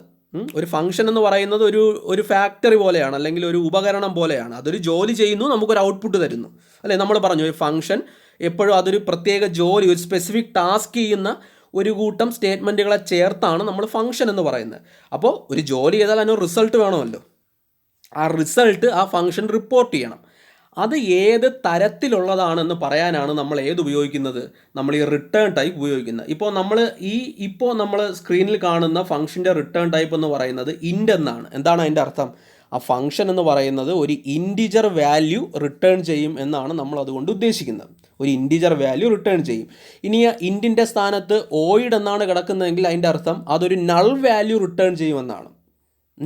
ഒരു ഫംഗ്ഷൻ എന്ന് പറയുന്നത് ഒരു ഫാക്ടറി പോലെയാണ്, അല്ലെങ്കിൽ ഒരു ഉപകരണം പോലെയാണ്. അതൊരു ജോലി ചെയ്യുന്നു, നമുക്കൊരു ഔട്ട്പുട്ട് തരുന്നു അല്ലേ. നമ്മൾ പറഞ്ഞു ഒരു ഫംഗ്ഷൻ എപ്പോഴും അതൊരു പ്രത്യേക ജോലി, ഒരു സ്പെസിഫിക് ടാസ്ക് ചെയ്യുന്ന ഒരു കൂട്ടം സ്റ്റേറ്റ്മെൻറ്റുകളെ ചേർത്താണ് നമ്മൾ ഫംഗ്ഷൻ എന്ന് പറയുന്നത്. അപ്പോൾ ഒരു ജോലി ചെയ്താൽ അതിനൊരു റിസൾട്ട് വേണമല്ലോ. ആ റിസൾട്ട് ആ ഫംഗ്ഷൻ റിപ്പോർട്ട് ചെയ്യണം. അത് ഏത് തരത്തിലുള്ളതാണെന്ന് പറയാനാണ് നമ്മൾ ഉപയോഗിക്കുന്നത്, നമ്മൾ ഈ റിട്ടേൺ ടൈപ്പ് ഉപയോഗിക്കുന്നത്. ഇപ്പോൾ നമ്മൾ സ്ക്രീനിൽ കാണുന്ന ഫംഗ്ഷൻ്റെ റിട്ടേൺ ടൈപ്പ് എന്ന് പറയുന്നത് ഇൻറ്റ് എന്നാണ്. എന്താണ് അതിൻ്റെ അർത്ഥം? ആ ഫംഗ്ഷൻ എന്ന് പറയുന്നത് ഒരു ഇൻറ്റിജർ വാല്യൂ റിട്ടേൺ ചെയ്യും എന്നാണ് നമ്മൾ അതുകൊണ്ട് ഉദ്ദേശിക്കുന്നത്. ഒരു ഇൻറ്റിജർ വാല്യൂ റിട്ടേൺ ചെയ്യും. ഇനി ആ ഇൻറ്റിൻ്റെ സ്ഥാനത്ത് വോയിഡ് എന്നാണ് കിടക്കുന്നതെങ്കിൽ അതിൻ്റെ അർത്ഥം അതൊരു നൾ വാല്യൂ റിട്ടേൺ ചെയ്യുമെന്നാണ്.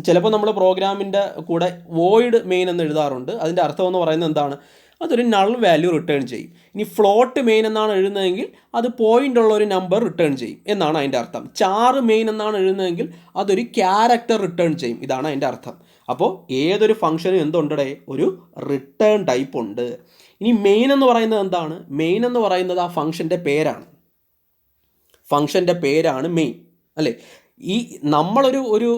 ചിലപ്പോൾ നമ്മൾ പ്രോഗ്രാമിൻ്റെ കൂടെ വോയിഡ് മെയിൻ എന്ന് എഴുതാറുണ്ട്. അതിൻ്റെ അർത്ഥം എന്ന് പറയുന്നത് എന്താണ്? അതൊരു നൾ വാല്യൂ റിട്ടേൺ ചെയ്യും. ഇനി ഫ്ലോട്ട് മെയിൻ എന്നാണ് എഴുതുന്നതെങ്കിൽ അത് പോയിൻ്റ് ഉള്ള ഒരു നമ്പർ റിട്ടേൺ ചെയ്യും എന്നാണ് അതിൻ്റെ അർത്ഥം. ചാറ് മെയിൻ എന്നാണ് എഴുതുന്നതെങ്കിൽ അതൊരു ക്യാരക്ടർ റിട്ടേൺ ചെയ്യും. ഇതാണ് അതിൻ്റെ അർത്ഥം. അപ്പോൾ ഏതൊരു ഫംഗ്ഷനും എന്തുണ്ടേ? ഒരു റിട്ടേൺ ടൈപ്പ് ഉണ്ട്. ഇനി മെയിൻ എന്ന് പറയുന്നത് എന്താണ്? മെയിൻ എന്ന് പറയുന്നത് ആ ഫംഗ്ഷൻ്റെ പേരാണ്. ഫംഗ്ഷൻ്റെ പേരാണ് മെയിൻ, അല്ലേ? ഈ നമ്മളൊരു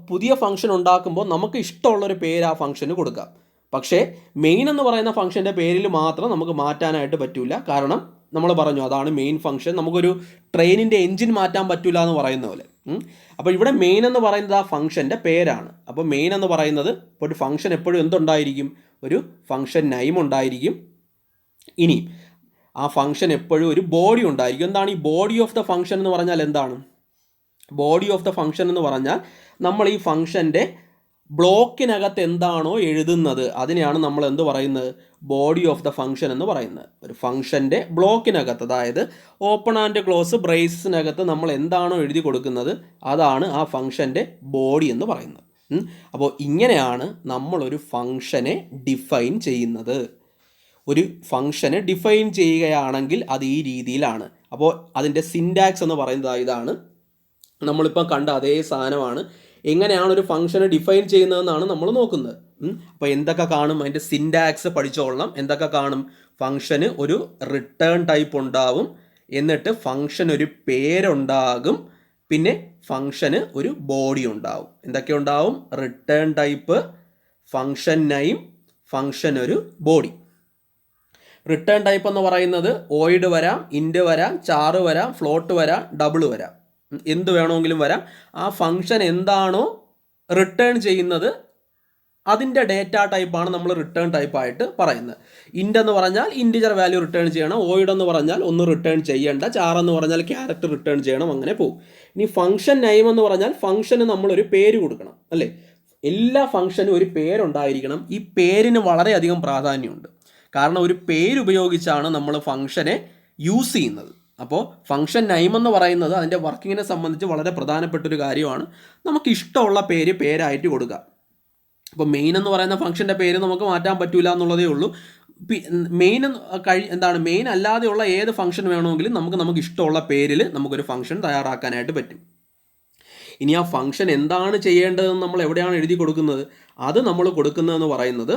പുതിയ ഫംഗ്ഷൻ ഉണ്ടാക്കുമ്പോൾ നമുക്ക് ഇഷ്ടമുള്ളൊരു പേര് ആ ഫംഗ്ഷന് കൊടുക്കാം. പക്ഷേ മെയിൻ എന്ന് പറയുന്ന ഫംഗ്ഷൻ്റെ പേരിൽ മാത്രം നമുക്ക് മാറ്റാനായിട്ട് പറ്റില്ല. കാരണം നമ്മൾ പറഞ്ഞു അതാണ് മെയിൻ ഫംഗ്ഷൻ. നമുക്കൊരു ട്രെയിനിൻ്റെ എൻജിൻ മാറ്റാൻ പറ്റില്ല എന്ന് പറയുന്ന പോലെ. അപ്പോൾ ഇവിടെ മെയിൻ എന്ന് പറയുന്നത് ആ ഫംഗ്ഷൻ്റെ പേരാണ്. അപ്പോൾ മെയിൻ എന്ന് പറയുന്നത് ഇപ്പോൾ ഒരു ഫംഗ്ഷൻ എപ്പോഴും എന്തുണ്ടായിരിക്കും? ഒരു ഫംഗ്ഷൻ നെയിം ഉണ്ടായിരിക്കും. ഇനി ആ ഫംഗ്ഷൻ എപ്പോഴും ഒരു ബോഡി ഉണ്ടായിരിക്കും. എന്താണ് ഈ ബോഡി ഓഫ് ദ ഫംഗ്ഷൻ എന്ന് പറഞ്ഞാൽ? എന്താണ് ബോഡി ഓഫ് ദ ഫംഗ്ഷൻ എന്ന് പറഞ്ഞാൽ? നമ്മൾ ഈ ഫംഗ്ഷൻ്റെ ബ്ലോക്കിനകത്ത് എന്താണോ എഴുതുന്നത് അതിനെയാണ് നമ്മൾ എന്ത് പറയുന്നത്? ബോഡി ഓഫ് ദ ഫംഗ്ഷൻ എന്ന് പറയുന്നത്. ഒരു ഫംഗ്ഷൻ്റെ ബ്ലോക്കിനകത്ത്, അതായത് ഓപ്പൺ ആൻഡ് ക്ലോസ് ബ്രേസസിനകത്ത് നമ്മൾ എന്താണോ എഴുതി കൊടുക്കുന്നത് അതാണ് ആ ഫംഗ്ഷൻ്റെ ബോഡി എന്ന് പറയുന്നത്. അപ്പോൾ ഇങ്ങനെയാണ് നമ്മളൊരു ഫംഗ്ഷനെ ഡിഫൈൻ ചെയ്യുന്നത്. ഒരു ഫംഗ്ഷനെ ഡിഫൈൻ ചെയ്യുകയാണെങ്കിൽ അത് ഈ രീതിയിലാണ്. അപ്പോൾ അതിൻ്റെ സിൻറ്റാക്സ് എന്ന് പറയുന്നത് ഇതാണ്. നമ്മളിപ്പോൾ കണ്ട അതേ സാധനമാണ്. എങ്ങനെയാണ് ഒരു ഫംഗ്ഷനെ ഡിഫൈൻ ചെയ്യുന്നതെന്നാണ് നമ്മൾ നോക്കുന്നത്. അപ്പോൾ എന്തൊക്കെ കാണും? അതിൻ്റെ സിൻറ്റാക്സ് പഠിച്ചോളണം. എന്തൊക്കെ കാണും? ഫംഗ്ഷന് ഒരു റിട്ടേൺ ടൈപ്പ് ഉണ്ടാവും, എന്നിട്ട് ഫംഗ്ഷൻ ഒരു പേരുണ്ടാകും, പിന്നെ ഫംഗ്ഷന് ഒരു ബോഡി ഉണ്ടാവും. എന്തൊക്കെ ഉണ്ടാവും? Return type, function name, function ഒരു ബോഡി. റിട്ടേൺ ടൈപ്പ് എന്ന് പറയുന്നത് വോയിഡ് വരാം, ഇൻറ്റ് വരാം, ചാറ് വരാം, ഫ്ലോട്ട് വരാം, ഡബിൾ വരാം, എന്ത് വേണമെങ്കിലും വരാം. ആ ഫംഗ്ഷൻ എന്താണോ റിട്ടേൺ ചെയ്യുന്നത് അതിൻ്റെ ഡേറ്റ ടൈപ്പാണ് നമ്മൾ റിട്ടേൺ ടൈപ്പായിട്ട് പറയുന്നത്. ഇൻറ്റ് എന്ന് പറഞ്ഞാൽ ഇൻറ്റിജർ വാല്യൂ റിട്ടേൺ ചെയ്യണം, വോയിഡ് എന്ന് പറഞ്ഞാൽ ഒന്നും റിട്ടേൺ ചെയ്യേണ്ട, ചാറെന്ന് പറഞ്ഞാൽ ക്യാരക്ടർ റിട്ടേൺ ചെയ്യണം, അങ്ങനെ പോകും. ഇനി ഫംഗ്ഷൻ നെയിം എന്ന് പറഞ്ഞാൽ ഫംഗ്ഷന് നമ്മളൊരു പേര് കൊടുക്കണം, അല്ലേ? എല്ലാ ഫംഗ്ഷനും ഒരു പേരുണ്ടായിരിക്കണം. ഈ പേരിന് വളരെയധികം പ്രാധാന്യമുണ്ട്. കാരണം ഒരു പേരുപയോഗിച്ചാണ് നമ്മൾ ഫംഗ്ഷനെ യൂസ് ചെയ്യുന്നത്. അപ്പോൾ ഫംഗ്ഷൻ നെയിം എന്ന് പറയുന്നത് അതിൻ്റെ വർക്കിങ്ങിനെ സംബന്ധിച്ച് വളരെ പ്രധാനപ്പെട്ടൊരു കാര്യമാണ്. നമുക്ക് ഇഷ്ടമുള്ള പേരായിട്ട് കൊടുക്കുക. അപ്പോൾ മെയിൻ എന്ന് പറയുന്ന ഫംഗ്ഷൻ്റെ പേര് നമുക്ക് മാറ്റാൻ പറ്റില്ല എന്നുള്ളതേ ഉള്ളൂ. മെയിൻ അല്ലാതെയുള്ള ഏത് ഫംഗ്ഷൻ വേണമെങ്കിലും നമുക്ക് ഇഷ്ടമുള്ള പേരിൽ നമുക്കൊരു ഫംഗ്ഷൻ തയ്യാറാക്കാനായിട്ട് പറ്റും. ഇനി ആ ഫംഗ്ഷൻ എന്താണ് ചെയ്യേണ്ടതെന്ന് നമ്മൾ എവിടെയാണ് എഴുതി കൊടുക്കുന്നത്? അത് നമ്മൾ കൊടുക്കുന്നതെന്ന് പറയുന്നത്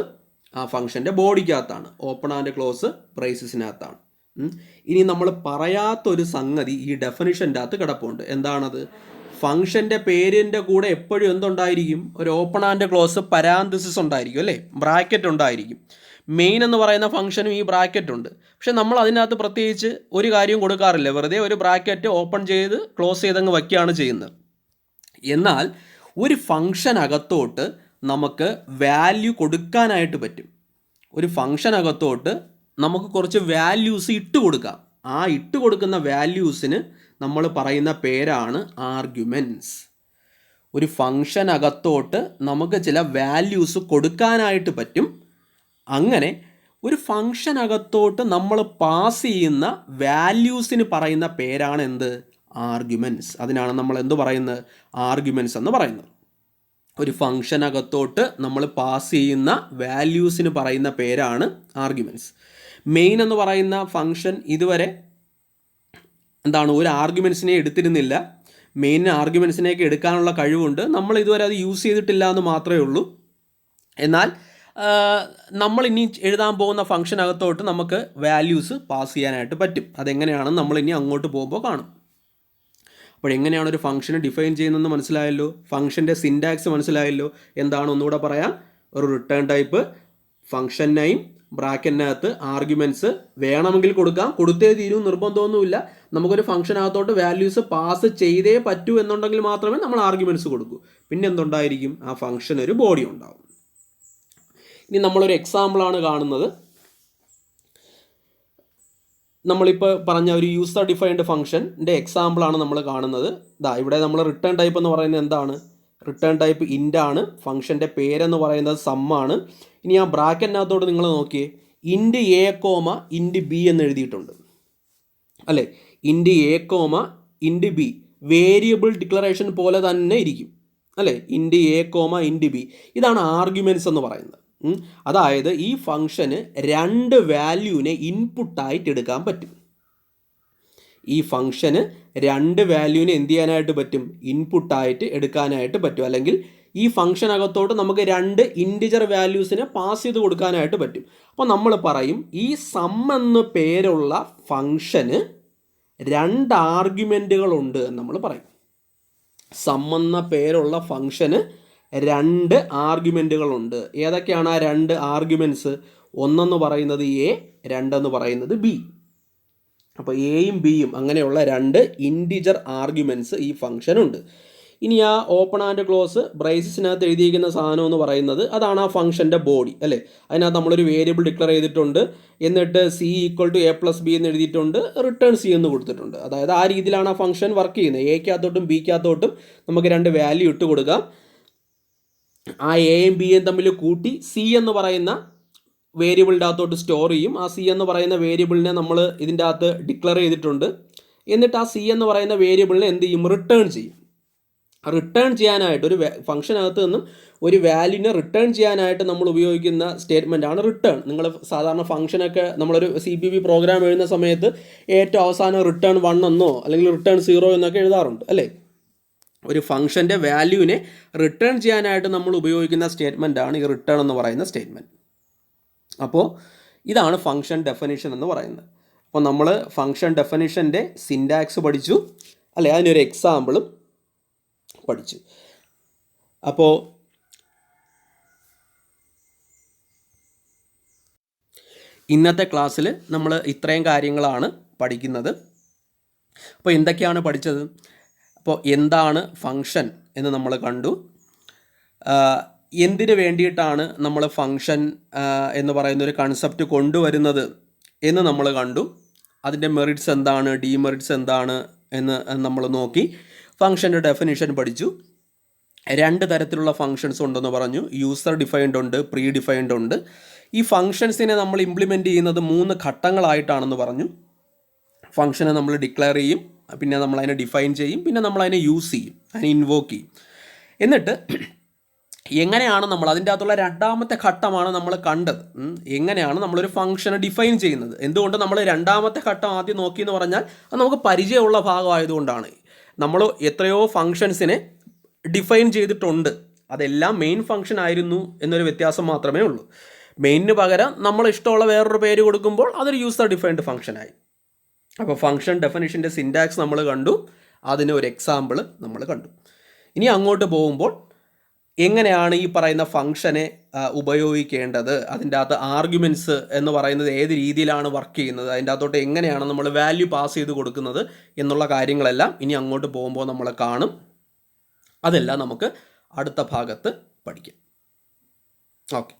ആ ഫംഗ്ഷൻ്റെ ബോഡിക്കകത്താണ്, ഓപ്പൺ ആൻഡ് ക്ലോസ് ബ്രേസസിനകത്താണ്. ഇനി നമ്മൾ പറയാത്തൊരു സംഗതി ഈ ഡെഫിനിഷൻ്റെ അകത്ത് കിടപ്പുണ്ട്. എന്താണത്? ഫംഗ്ഷൻ്റെ പേരിൻ്റെ കൂടെ എപ്പോഴും എന്തുണ്ടായിരിക്കും? ഒരു ഓപ്പൺ ആൻഡ് ക്ലോസ് പരാന്തസിസ് ഉണ്ടായിരിക്കും, അല്ലേ? ബ്രാക്കറ്റ് ഉണ്ടായിരിക്കും. മെയിൻ എന്ന് പറയുന്ന ഫംഗ്ഷനും ഈ ബ്രാക്കറ്റ് ഉണ്ട്. പക്ഷെ നമ്മൾ അതിനകത്ത് പ്രത്യേകിച്ച് ഒരു കാര്യവും കൊടുക്കാറില്ല. വെറുതെ ഒരു ബ്രാക്കറ്റ് ഓപ്പൺ ചെയ്ത് ക്ലോസ് ചെയ്തങ്ങ് വയ്ക്കുകയാണ് ചെയ്യുന്നത്. എന്നാൽ ഒരു ഫംഗ്ഷനകത്തോട്ട് നമുക്ക് വാല്യൂ കൊടുക്കാനായിട്ട് പറ്റും. ഒരു ഫംഗ്ഷനകത്തോട്ട് നമുക്ക് കുറച്ച് വാല്യൂസ് ഇട്ട് കൊടുക്കാം. ആ ഇട്ട് കൊടുക്കുന്ന വാല്യൂസിന് നമ്മൾ പറയുന്ന പേരാണ് ആർഗ്യുമെൻറ്റ്സ്. ഒരു ഫംഗ്ഷനകത്തോട്ട് നമുക്ക് ചില വാല്യൂസ് കൊടുക്കാനായിട്ട് പറ്റും. അങ്ങനെ ഒരു ഫംഗ്ഷനകത്തോട്ട് നമ്മൾ പാസ് ചെയ്യുന്ന വാല്യൂസിന് പറയുന്ന പേരാണ് എന്ത്? ആർഗ്യുമെൻറ്റ്സ്. അതിനാണ് നമ്മൾ എന്ത് പറയുന്നത്? ആർഗ്യുമെൻറ്റ്സ് എന്ന് പറയുന്നത്. ഒരു ഫംഗ്ഷനകത്തോട്ട് നമ്മൾ പാസ് ചെയ്യുന്ന വാല്യൂസിന് പറയുന്ന പേരാണ് ആർഗ്യുമെൻറ്റ്സ്. മെയിൻ എന്ന് പറയുന്ന ഫംഗ്ഷൻ ഇതുവരെ ഒരു ആർഗ്യുമെൻറ്റ്സിനെ എടുത്തിരുന്നില്ല. മെയിൻ ആർഗ്യുമെൻറ്റ്സിനെയൊക്കെ എടുക്കാനുള്ള കഴിവുണ്ട്. നമ്മൾ ഇതുവരെ അത് യൂസ് ചെയ്തിട്ടില്ല എന്ന് മാത്രമേ ഉള്ളൂ. എന്നാൽ നമ്മൾ ഇനി എഴുതാൻ പോകുന്ന ഫംഗ്ഷനകത്തോട്ട് നമുക്ക് വാല്യൂസ് പാസ് ചെയ്യാനായിട്ട് പറ്റും. അതെങ്ങനെയാണെന്ന് നമ്മൾ ഇനി അങ്ങോട്ട് പോകുമ്പോൾ കാണും. അപ്പോഴെങ്ങനെയാണ് ഒരു ഫംഗ്ഷനെ ഡിഫൈൻ ചെയ്യുന്നതെന്ന് മനസ്സിലായല്ലോ. ഫംഗ്ഷൻ്റെ സിൻറ്റാക്സ് മനസ്സിലായല്ലോ. എന്താണ് ഒന്നുകൂടെ പറയാം? ഒരു റിട്ടേൺ ടൈപ്പ്, ഫംഗ്ഷൻ നെയിം, ബ്രാക്കറ്റിനകത്ത് ആർഗ്യുമെൻറ്റ്സ് വേണമെങ്കിൽ കൊടുക്കാം, കൊടുത്തേ തീരും, നിർബന്ധമൊന്നുമില്ല. നമുക്കൊരു ഫംഗ്ഷനകത്തോട്ട് വാല്യൂസ് പാസ് ചെയ്തേ പറ്റൂ എന്നുണ്ടെങ്കിൽ മാത്രമേ നമ്മൾ ആർഗ്യുമെൻറ്റ്സ് കൊടുക്കൂ. പിന്നെ എന്തുണ്ടായിരിക്കും? ആ ഫംഗ്ഷൻ ഒരു ബോഡി ഉണ്ടാവും. ഇനി നമ്മളൊരു എക്സാമ്പിളാണ് കാണുന്നത്. നമ്മളിപ്പോൾ പറഞ്ഞ ഒരു യൂസർ ഡിഫൈൻഡ് ഫംഗ്ഷൻ്റെ എക്സാമ്പിളാണ് നമ്മൾ കാണുന്നത്. ഇവിടെ നമ്മൾ റിട്ടേൺ ടൈപ്പ് എന്ന് പറയുന്നത് എന്താണ്? റിട്ടേൺ ടൈപ്പ് ഇൻ്റ് ആണ്. ഫംഗ്ഷൻ്റെ പേരെന്ന് പറയുന്നത് സമ്മാണ്. ഇനി ആ ബ്രാക്കറ്റിനകത്തോട്ട് നിങ്ങൾ നോക്കിയേ, int a comma int b എന്ന് എഴുതിയിട്ടുണ്ട് അല്ലേ? Int a comma int b variable declaration പോലെ തന്നെ ഇരിക്കും അല്ലേ? Int a comma int b, ഇതാണ് ആർഗ്യുമെൻറ്റ്സ് എന്ന് പറയുന്നത്. അതായത് ഈ ഫംഗ്ഷന് 2 വാല്യൂവിനെ ഇൻപുട്ടായിട്ട് എടുക്കാൻ പറ്റും. ഈ ഫംഗ്ഷന് 2 വാല്യൂവിനെ എന്ത് ചെയ്യാനായിട്ട് പറ്റും? ഇൻപുട്ടായിട്ട് എടുക്കാനായിട്ട് പറ്റും. അല്ലെങ്കിൽ ഈ ഫംഗ്ഷനകത്തോട്ട് നമുക്ക് 2 ഇൻറ്റിജർ വാല്യൂസിനെ പാസ് ചെയ്ത് കൊടുക്കാനായിട്ട് പറ്റും. അപ്പോൾ നമ്മൾ പറയും ഈ സം എന്ന പേരുള്ള ഫംഗ്ഷന് 2 ആർഗ്യുമെൻറ്റുകളുണ്ട് എന്ന് നമ്മൾ പറയും. സം എന്ന പേരുള്ള ഫംഗ്ഷന് 2 ആർഗ്യുമെൻറ്റുകളുണ്ട്. ഏതൊക്കെയാണ് ആ 2 ആർഗ്യുമെൻറ്റ്സ്? ഒന്നെന്ന് പറയുന്നത് എ, 2 എന്ന് പറയുന്നത് ബി. അപ്പോൾ എയും ബിയും അങ്ങനെയുള്ള 2 ഇൻറ്റിജർ ആർഗ്യുമെൻറ്റ്സ് ഈ ഫംഗ്ഷനുണ്ട്. ഇനി ആ ഓപ്പൺ ആൻഡ് ക്ലോസ് ബ്രേസസിനകത്ത് എഴുതിയിരിക്കുന്ന സാധനം എന്ന് പറയുന്നത് അതാണ് ആ ഫംഗ്ഷൻ്റെ ബോഡി അല്ലേ? അതിനകത്ത് നമ്മളൊരു വേരിയബിൾ ഡിക്ലെയർ ചെയ്തിട്ടുണ്ട്, എന്നിട്ട് C equal to A plus B എന്ന് എഴുതിയിട്ടുണ്ട്, റിട്ടേൺ സി എന്ന് കൊടുത്തിട്ടുണ്ട്. അതായത് ആ രീതിയിലാണ് ആ ഫംഗ്ഷൻ വർക്ക് ചെയ്യുന്നത്. എക്കകത്തോട്ടും ബിക്കകത്തോട്ടും നമുക്ക് 2 വാല്യൂ ഇട്ട് കൊടുക്കാം. ആ എയും ബിയും തമ്മിൽ കൂട്ടി സി എന്ന് പറയുന്ന വേരിയബിളിൻ്റെ അകത്തോട്ട് സ്റ്റോർ ചെയ്യും. ആ സി എന്ന് പറയുന്ന വേരിയബിളിനെ നമ്മൾ ഇതിൻ്റെ അകത്ത് ഡിക്ലെയർ ചെയ്തിട്ടുണ്ട്. എന്നിട്ട് ആ സി എന്ന് പറയുന്ന വേരിയബിളിനെ എന്ത് ചെയ്യും? റിട്ടേൺ ചെയ്യും. റിട്ടേൺ ചെയ്യാനായിട്ട് ഒരു ഫംഗ്ഷനകത്ത് നിന്നും ഒരു വാല്യൂവിനെ റിട്ടേൺ ചെയ്യാനായിട്ട് നമ്മൾ ഉപയോഗിക്കുന്ന സ്റ്റേറ്റ്മെൻ്റ് ആണ് റിട്ടേൺ. നിങ്ങൾ സാധാരണ ഫംഗ്ഷനൊക്കെ നമ്മളൊരു CPP പ്രോഗ്രാം എഴുതുന്ന സമയത്ത് ഏറ്റവും അവസാനം റിട്ടേൺ 1 എന്നോ അല്ലെങ്കിൽ റിട്ടേൺ 0 എന്നൊക്കെ എഴുതാറുണ്ട് അല്ലേ? ഒരു ഫംഗ്ഷൻ്റെ വാല്യൂവിനെ റിട്ടേൺ ചെയ്യാനായിട്ട് നമ്മൾ ഉപയോഗിക്കുന്ന സ്റ്റേറ്റ്മെൻ്റ് ആണ് ഈ റിട്ടേൺ എന്ന് പറയുന്ന സ്റ്റേറ്റ്മെൻറ്റ്. അപ്പോൾ ഇതാണ് ഫംഗ്ഷൻ ഡെഫിനിഷൻ എന്ന് പറയുന്നത്. അപ്പോൾ നമ്മൾ ഫംഗ്ഷൻ ഡെഫിനിഷൻ്റെ സിൻറ്റാക്സ് പഠിച്ചു അല്ലേ? അതിനൊരു എക്സാമ്പിളും പഠിച്ചു. അപ്പോൾ ഇന്നത്തെ ക്ലാസ്സിൽ നമ്മൾ ഇത്രയും കാര്യങ്ങളാണ് പഠിക്കുന്നത്. അപ്പോൾ എന്തൊക്കെയാണ് പഠിച്ചത്? അപ്പോൾ എന്താണ് ഫംഗ്ഷൻ എന്ന് നമ്മൾ കണ്ടു. എന്തിനു വേണ്ടിയിട്ടാണ് നമ്മൾ ഫംഗ്ഷൻ എന്ന് പറയുന്നൊരു കൺസെപ്റ്റ് കൊണ്ടുവരുന്നത് എന്ന് നമ്മൾ കണ്ടു. അതിൻ്റെ മെറിറ്റ്സ് എന്താണ്, ഡിമെറിറ്റ്സ് എന്താണ് എന്ന് നമ്മൾ നോക്കി. ഫംഗ്ഷൻ്റെ ഡെഫിനിഷൻ പഠിച്ചു. 2 തരത്തിലുള്ള ഫംഗ്ഷൻസ് ഉണ്ടെന്ന് പറഞ്ഞു. യൂസർ ഡിഫൈൻഡ് ഉണ്ട്, പ്രീ ഡിഫൈൻഡ് ഉണ്ട്. ഈ ഫംഗ്ഷൻസിനെ നമ്മൾ ഇംപ്ലിമെൻറ്റ് ചെയ്യുന്നത് 3 ഘട്ടങ്ങളായിട്ടാണെന്ന് പറഞ്ഞു. ഫംഗ്ഷനെ നമ്മൾ ഡിക്ലെയർ ചെയ്യും, പിന്നെ നമ്മൾ അതിനെ ഡിഫൈൻ ചെയ്യും, പിന്നെ നമ്മൾ അതിനെ യൂസ് ചെയ്യും, അതിനെ ഇൻവോക്ക് ചെയ്യും. എന്നിട്ട് എങ്ങനെയാണ് നമ്മൾ അതിൻ്റെ അകത്തുള്ള 2ാമത്തെ ഘട്ടമാണ് നമ്മൾ കണ്ടത്. എങ്ങനെയാണ് നമ്മളൊരു ഫംഗ്ഷനെ ഡിഫൈൻ ചെയ്യുന്നത്. എന്തുകൊണ്ട് നമ്മൾ 2ാമത്തെ ഘട്ടം ആദ്യം നോക്കിയെന്ന് പറഞ്ഞാൽ അത് നമുക്ക് പരിചയമുള്ള ഭാഗമായതുകൊണ്ടാണ്. നമ്മൾ എത്രയോ ഫംഗ്ഷൻസിനെ ഡിഫൈൻ ചെയ്തിട്ടുണ്ട്. അതെല്ലാം മെയിൻ ഫംഗ്ഷൻ ആയിരുന്നു എന്നൊരു വ്യത്യാസം മാത്രമേ ഉള്ളൂ. മെയിനിന് പകരം നമ്മൾ ഇഷ്ടമുള്ള വേറൊരു പേര് കൊടുക്കുമ്പോൾ അതൊരു യൂസർ ഡിഫൈൻഡ് ഫംഗ്ഷനായി. അപ്പോൾ ഫംഗ്ഷൻ ഡെഫിനിഷൻ്റെ സിൻറ്റാക്സ് നമ്മൾ കണ്ടു, അതിന് ഒരു എക്സാമ്പിൾ നമ്മൾ കണ്ടു. ഇനി അങ്ങോട്ട് പോകുമ്പോൾ എങ്ങനെയാണ് ഈ പറയുന്ന ഫംഗ്ഷനെ ഉപയോഗിക്കേണ്ടത്, അതിൻ്റെ അകത്ത് ആർഗ്യുമെൻറ്റ്സ് എന്ന് പറയുന്നത് ഏത് രീതിയിലാണ് വർക്ക് ചെയ്യുന്നത്, അതിൻ്റെ അകത്തോട്ട് എങ്ങനെയാണ് നമ്മൾ വാല്യൂ പാസ് ചെയ്ത് കൊടുക്കുന്നത് എന്നുള്ള കാര്യങ്ങളെല്ലാം ഇനി അങ്ങോട്ട് പോകുമ്പോൾ നമ്മൾ കാണും. അതെല്ലാം നമുക്ക് അടുത്ത ഭാഗത്ത് പഠിക്കാം. ഓക്കെ.